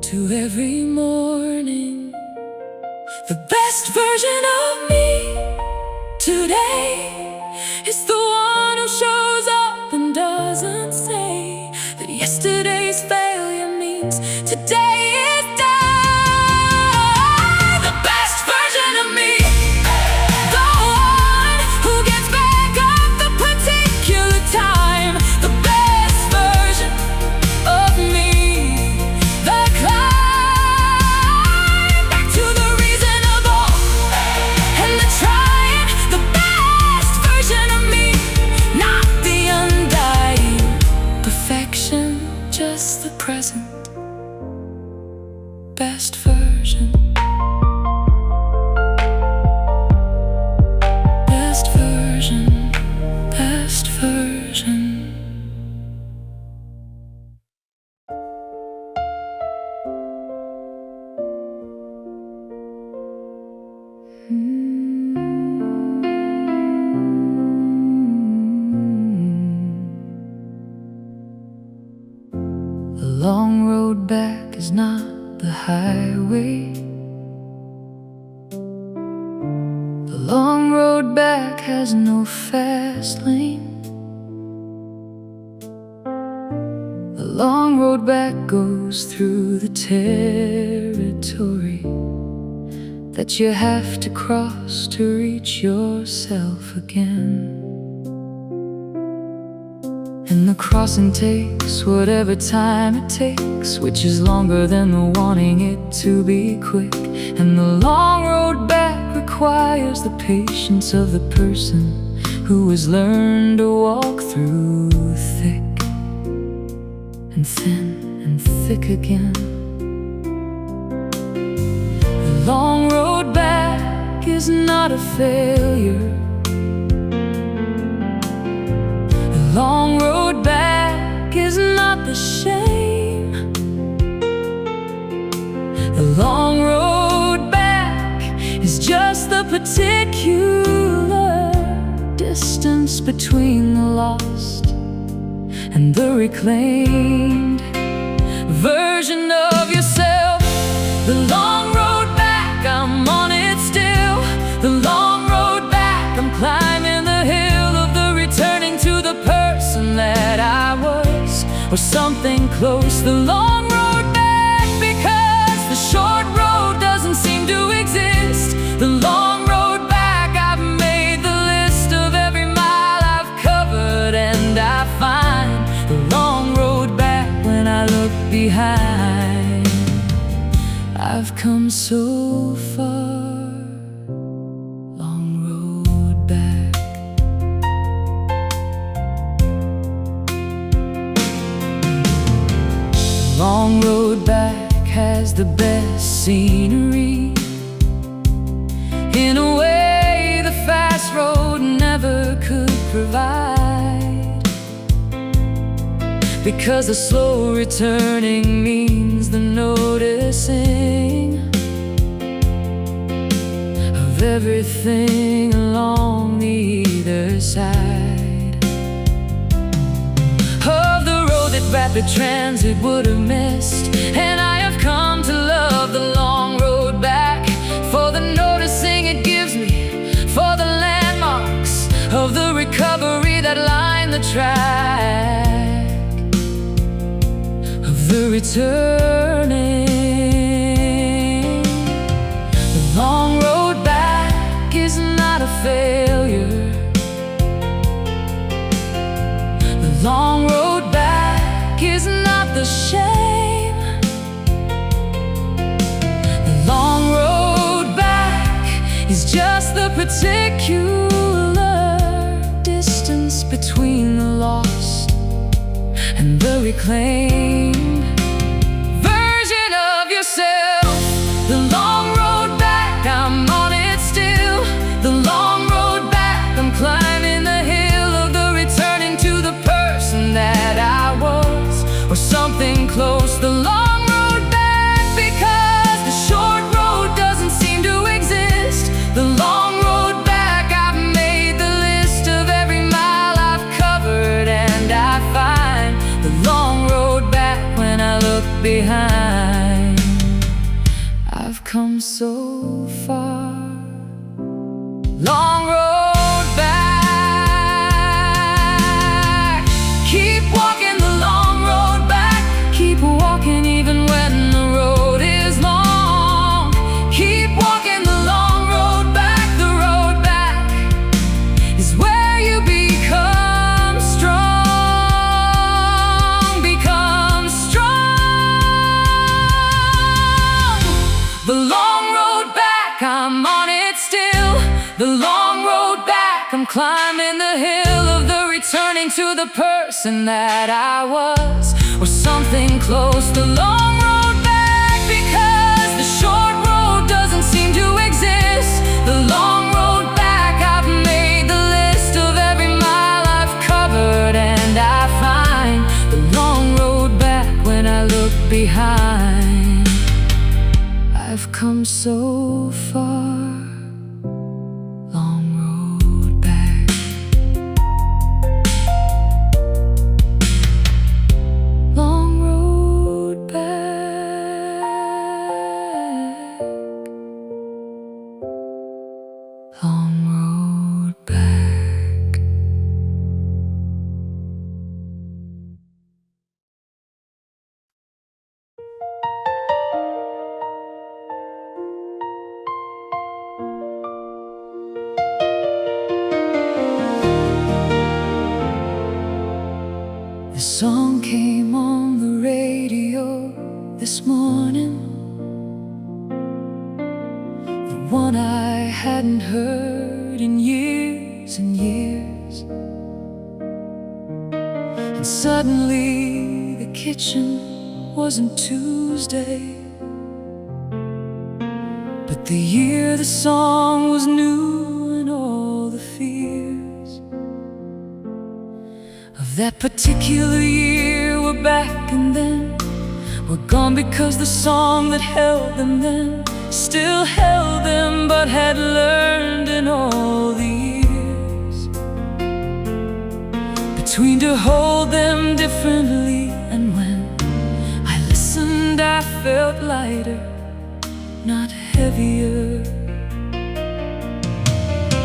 to every morning. The best version of me today is the one who shows up and doesn't say that yesterday's failure means today is done. The best version of me, the one who gets back up the particular time. The best version of me, the climb back to the reasonable and the trying. The best version of me, not the undying perfection, just the present best version. Best version, best version. The long road back is not the highway. The long road back has no fast lane. The long road back goes through the territory that you have to cross to reach yourself again. And the crossing takes whatever time it takes, which is longer than the wanting it to be quick. And the long road back requires the patience of the person who has learned to walk through thick and thin and thick again. The long road back is not a failure. The long road back is not the shame. The long road back is just the particular distance between the lost and the reclaimed version of yourself. The long road back, I'm on it still. The long road back, I'm climbing the hill of the returning to the person that I was, or something close. The long road back, because the short road doesn't seem to exist. The long road back, I've made the list of every mile I've covered, and I find the long road back when I look behind. I've come so far, long road back. The long road back has the best scenery, in a way the fast road never could provide. Because the slow returning means the noticing of everything along the either side of the road that rapid transit would have missed. And I have come to love the long road back for the noticing it gives me, for the landmarks of the recovery that line the track of the returning. The long road back is not a failure. The long road back is not the shame. The long road back is just the particular distance between the lost and the reclaimed version of yourself. The long road back, I'm on it still. The long road back, I'm climbing the hill of the returning to the person that I was, or something close. The long road back, because the short road doesn't seem to exist. The long road back, I've made the list of every mile I've covered, and I find the long road back when I look behind. I've come so far, long road back. Keep walking the long road back. Keep walking even when the road is long. Keep walking the long road back. The road back is where you become strong. Become strong. The long road back, I'm on it still. The long road back, I'm climbing the hill of the returning to the person that I was, or something close. The long road back, because the short road doesn't seem to exist. The long road back, I've made the list of every mile I've covered, and I find the long road back when I look behind. I've come so far, long road back. Long road back. Long road back. song came on the radio this morning, the one I hadn't heard in years and years. And suddenly the kitchen wasn't Tuesday, but the year the song was new, and all the fears of that particular year were back, and then were gone, because the song that held them then still held them, but had learned in all the years between to hold them differently. And when I listened, I felt lighter, not heavier.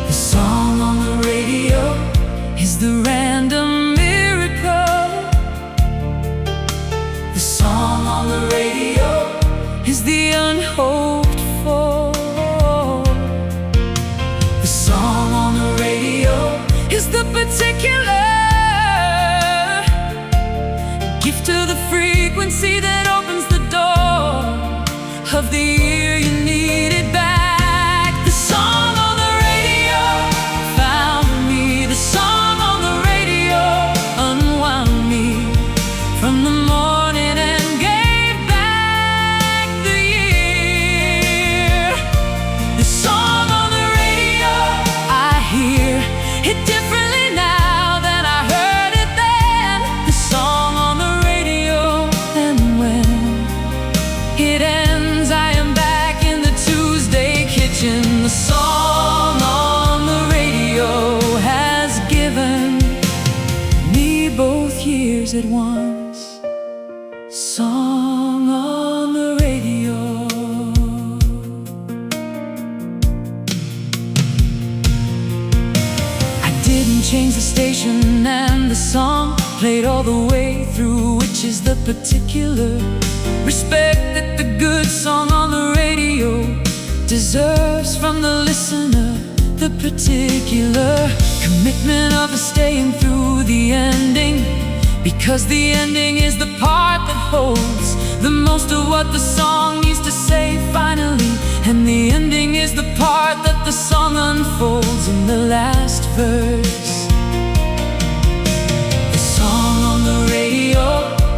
The song on the radio is the random miracle. The song on the radio is the unhoped for. The song on the radio is the particular gift to the frequency that opens the door of the year you needed back. The song on the radio found me. The song on the radio unwound me from the morning and gave back the year. The song on the radio, I hear it differently now than I heard it then. The song on the radio, and when it ends, I am back in the Tuesday kitchen. The song on the radio has given me both years at once. Song on the radio. I didn't change the station, and the song played all the way through, which is the particular respect that the good song on the radio deserves from the listener. The particular commitment of staying through the ending, because the ending is the part that holds the most of what the song needs to say finally. And the ending is the part that the song unfolds in the last verse. The song on the radio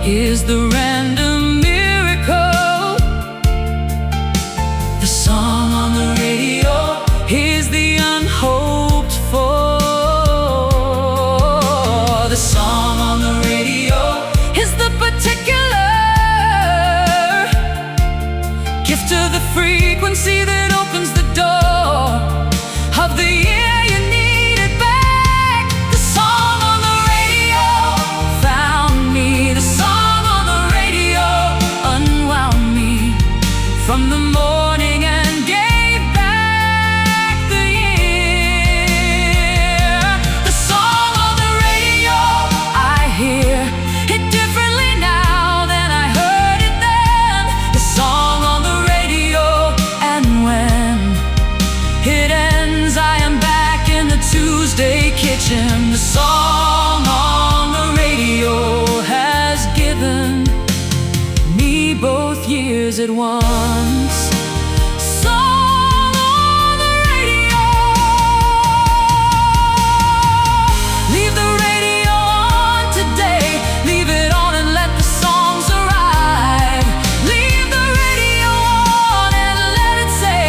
is the random miracle. The song on the radio is the unhoped for. The song on the radio is the particular gift to the frequency that opens the door of the year you needed back. The song on the radio found me. The song on the radio unwound me from the morning and gave back the year. The song on the radio, I hear it differently now than I heard it then. The song on the radio, and when it ends, I am back in the Tuesday kitchen. The song on the radio has given me both years at once. Song on the radio. Leave the radio on today. Leave it on and let the songs arrive. Leave the radio on and let it say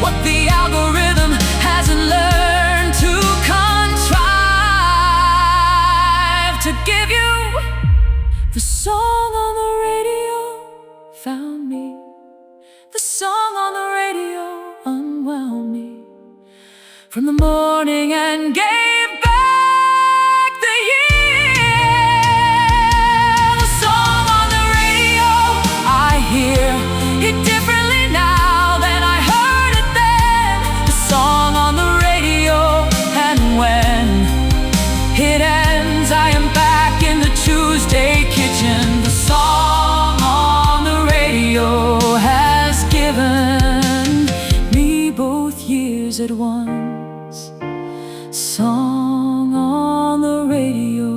what the algorithm hasn't learned to contrive to give you. The song on the radio found me. The song on the radio unwound me from the morning and gave back the year. The song on the radio, I hear it differently now than I heard it then. The song on the radio, and when it ends, I am back in the Tuesday kitchen. The song on the radio has given me both years at once. Song on the radio.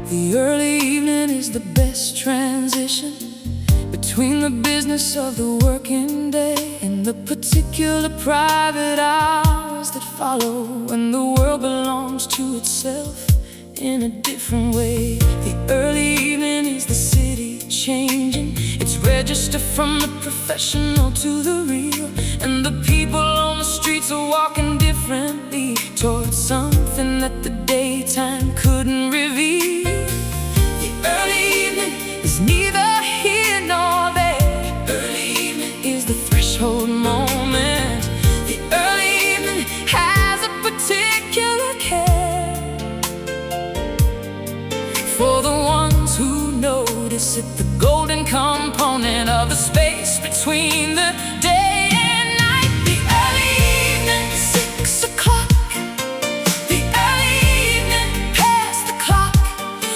The early evening is the best transition between the business of the working day and the particular private hours that follow, when the world belongs to itself in a different way. The early evening is the city changing its register from the professional to the real, and the people on the streets are walking differently towards something that the daytime couldn't reveal. The early evening is neither here nor there. Early evening is the threshold moment. The early evening has a particular care for the ones who notice it, the golden component of the space between the day and night. The early evening, 6 o'clock. The early evening, past the clock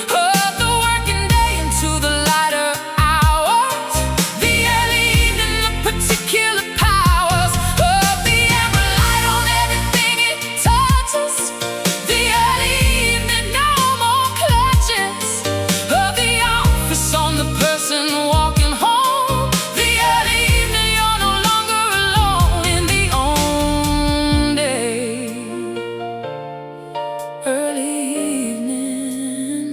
of the working day into the lighter hours. The early evening, the particular powers of the amber light on everything it touches. The early evening, no more clutches of the office on the person walking home. The early evening, you're no longer alone in the own day. Early evening,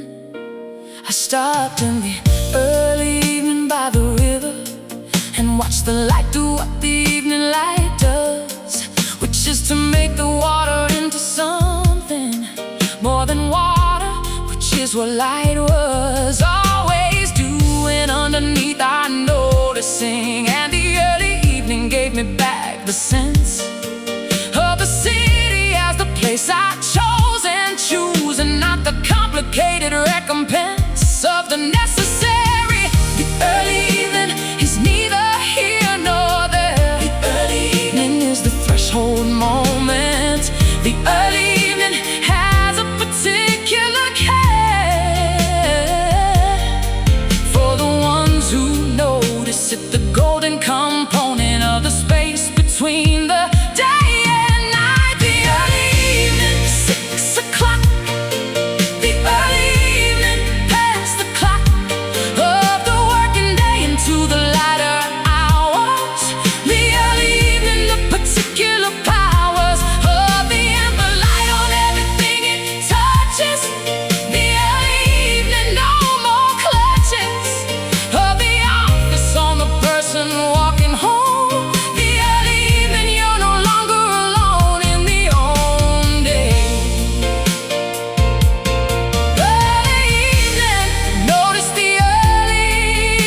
I stopped in the early evening by the river and watched the light do what the evening light does, which is to make the water into something more than water, which is what light was always doing underneath our noticing. And the early evening gave me back the sense of the city as the place I chose and choose, and not the complicated recompense of the necessary. The early evening is neither here nor there. The early evening is the threshold moment. The early evening has a particular care for the ones who notice it, the golden component of the space between the day and night. The early evening, 6 o'clock. The early evening, past the clock of the working day into the lighter hours. The early evening, the particular powers of the amber light on everything it touches. The early evening, no more clutches of the office on the person walking home. The early evening, you're no longer alone in the own day. Early evening, notice the early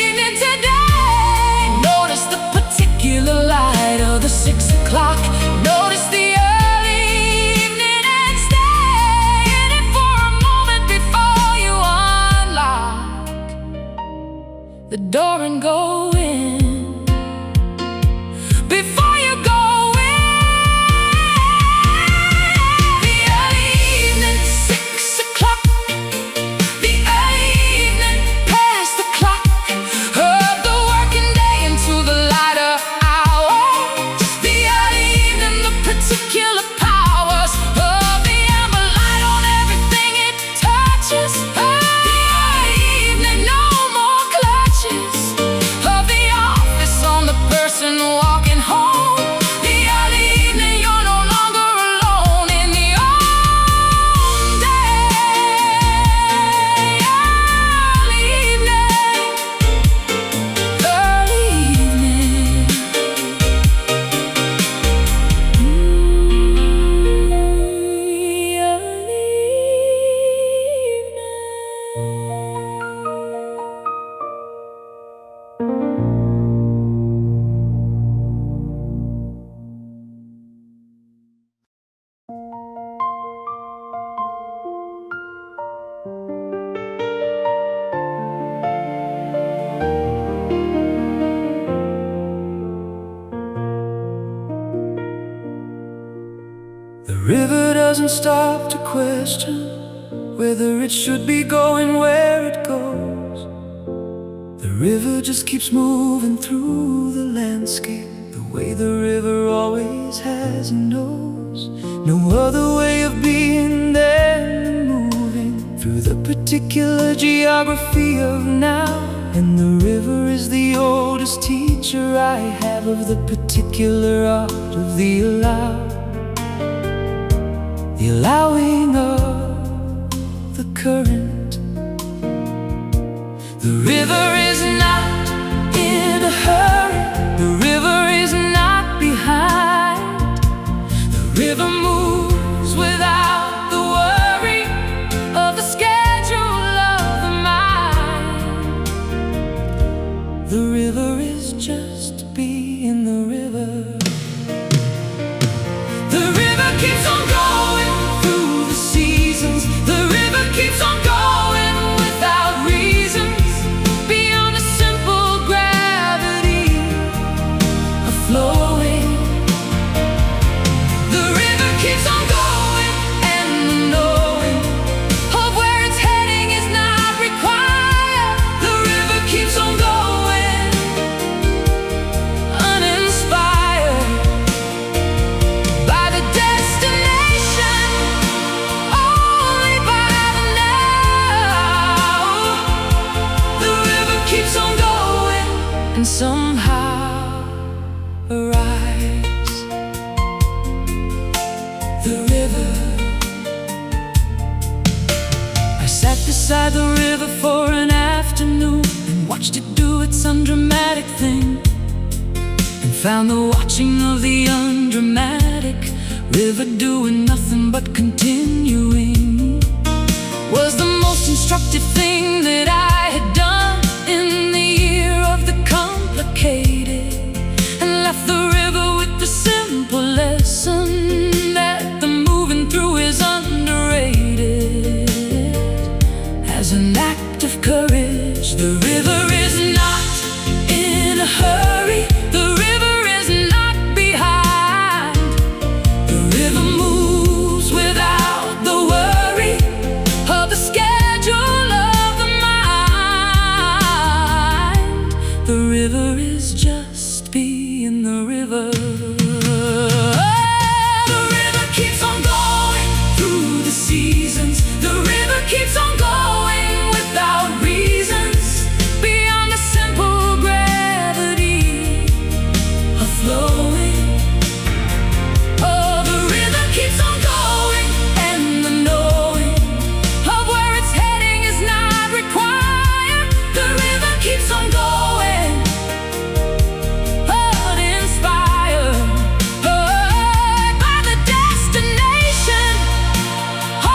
evening today. Notice the particular light of the 6 o'clock. Notice the early evening and stay in it for a moment before you unlock the door and go in. Before you go in. The early evening, 6 o'clock. The early evening, past the clock of the working day into the lighter hours. The early evening, the particular powers of the amber light on everything it touches. The early evening, no more clutches of the office on the person walking home. The early evening, you're no longer alone in the own day. Early evening, early evening. Early
The river doesn't stop to question whether it should be going where it goes. The river just keeps moving through the landscape the way the river always has and knows. No other way of being than moving through the particular geography of now. And the river is the oldest teacher I have of the particular art of the allowing of the current. The river is not in a hurry, the river is not behind. The river moves without the worry of the schedule of the mind. The river is just being the river. The river keeps on going through the seasons. The river keeps on going without reasons, beyond the simple gravity of flowing. The river keeps on going, and the knowing of where it's heading is not required. The river keeps on going, uninspired by the destination, only by the now. The river keeps on going, and somehow arrives. The river. I sat beside the river for an afternoon and watched it do its undramatic thing, and found the watching of the undramatic river doing nothing but continuing was the most instructive thing that I had done in the year of the complicated, and left the river with the simple lesson that the moving through is underrated. As an act of courage, the river is not in a hurry, the river is not behind. The river moves without the worry of the schedule of the mind. The river is just being the river. The river keeps on going through the seasons. The river keeps on going without reasons, beyond the simple gravity of flowing. Oh, the river keeps on going, and the knowing of where it's heading is not required. The river keeps on going, uninspired by the destination,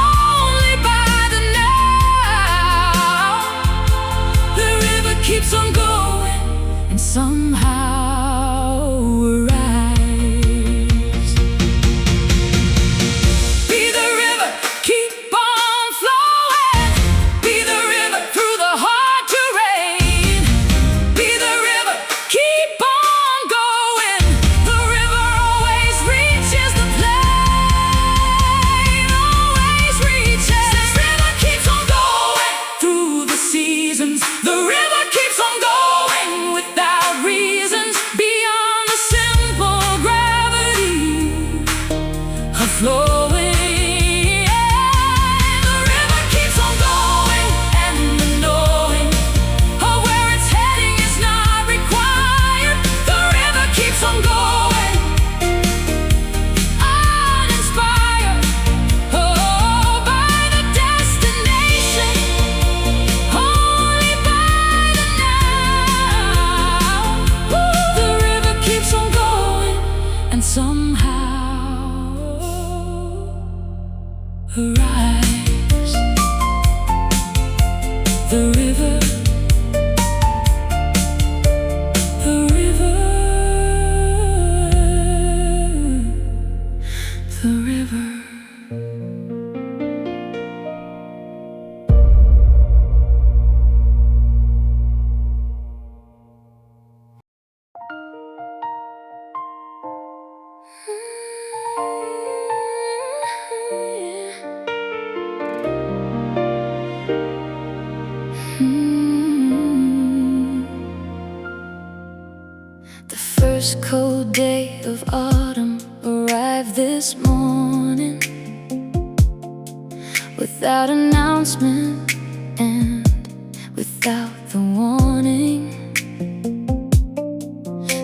only by the now. The river keeps on going, and somehow arrives. Be the river, keep on flowing. Be the river through the hard terrain. Be the river, keep on going. The river always reaches the plain, always reaches. This river keeps on going through the seasons. The river keeps on going without reasons, beyond the simple gravity of flowing. The river keeps on going, and the knowing of where it's heading is not required. The river keeps on going, uninspired by the destination, only by the now. The river keeps on going, and somehow arrives. The river. The river. The river. The first cold day of autumn arrived this morning, without announcement,
end without the warning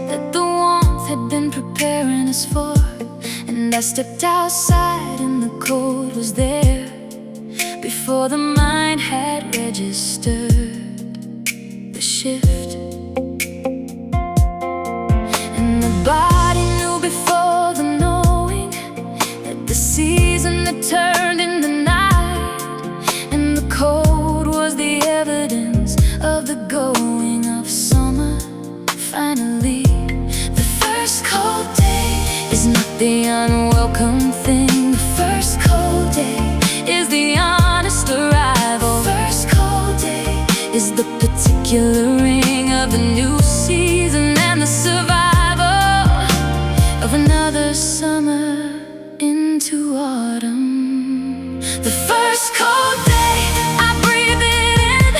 that the warmth had been preparing us for. And I stepped outside and the cold was there before the mind had registered the shift. And the body knew before the knowing that the season had turned into night, and the cold was the evidence of the going of summer. Finally, the first cold day is not the unwelcome thing. The first cold day is the honest arrival. The first cold day is the particular ring of the new season and the survival of another summer into autumn. The first cold day, I breathe it in.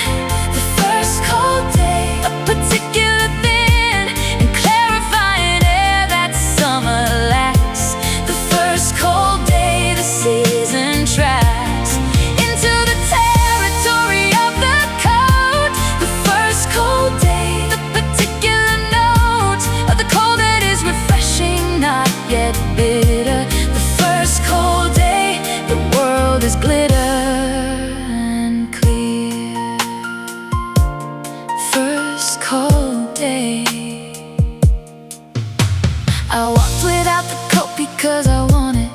The first cold day, a particular thin and clarifying air that summer lacks. The first cold day, the season tracks into the territory of the cold. The first cold day, the particular note of the cold that is refreshing, not yet bitter. The first cold day, the world is glitter and clear. First cold day. I walked without the coat because I wanted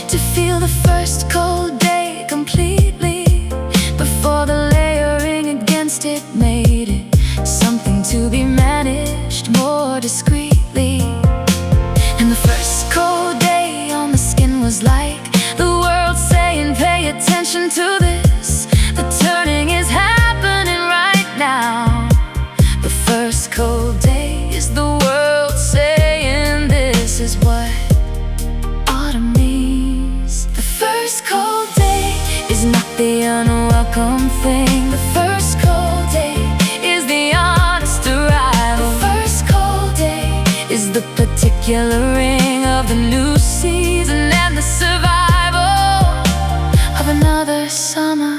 to feel the first cold day completely, before the layering against it made it something to be managed more discreetly. And the first cold day on the skin was like the world saying, pay attention to this, the turning is happening right now. The first cold day is the world saying, this is what autumn means. The first cold day is not the unwelcome thing. The first cold day is the honest arrival. The first cold day is the particular ring of the new season and the survival of another summer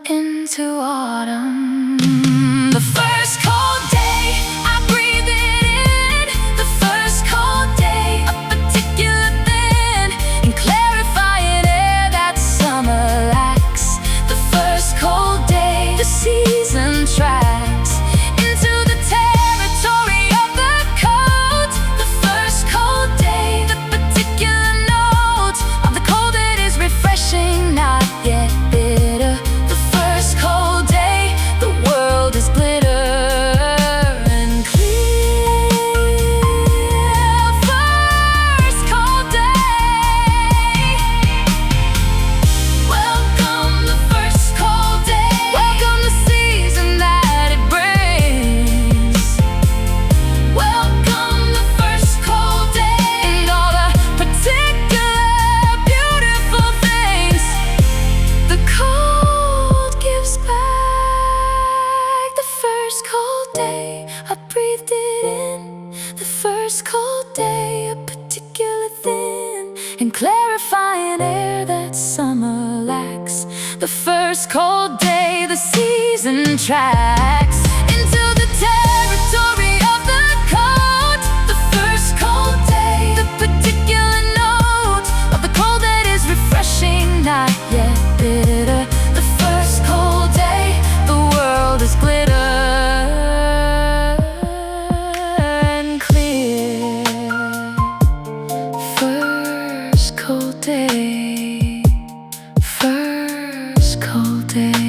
into autumn. The first cold day, I breathe it in. The first cold day, a particular thin and clarifying air that summer lacks. The first cold day, the season tracks into the territory of the cold. The first cold day, the particular note of the cold that is refreshing, not yet bitter. The first cold day, the world is glitter and clear. First cold day. Welcome the first cold day. Welcome the season that it brings. Welcome the first cold day and all the particular beautiful things the cold gives back. The first cold day, I breathed it in. The first cold day, a particular thin and clarifying air that summer lacks. The first cold day, the season tracks into the territory of the cold. The first cold day, the particular note of the cold that is refreshing, not yet bitter. The first cold day, the world is glitter and clear. First cold day. First cold day.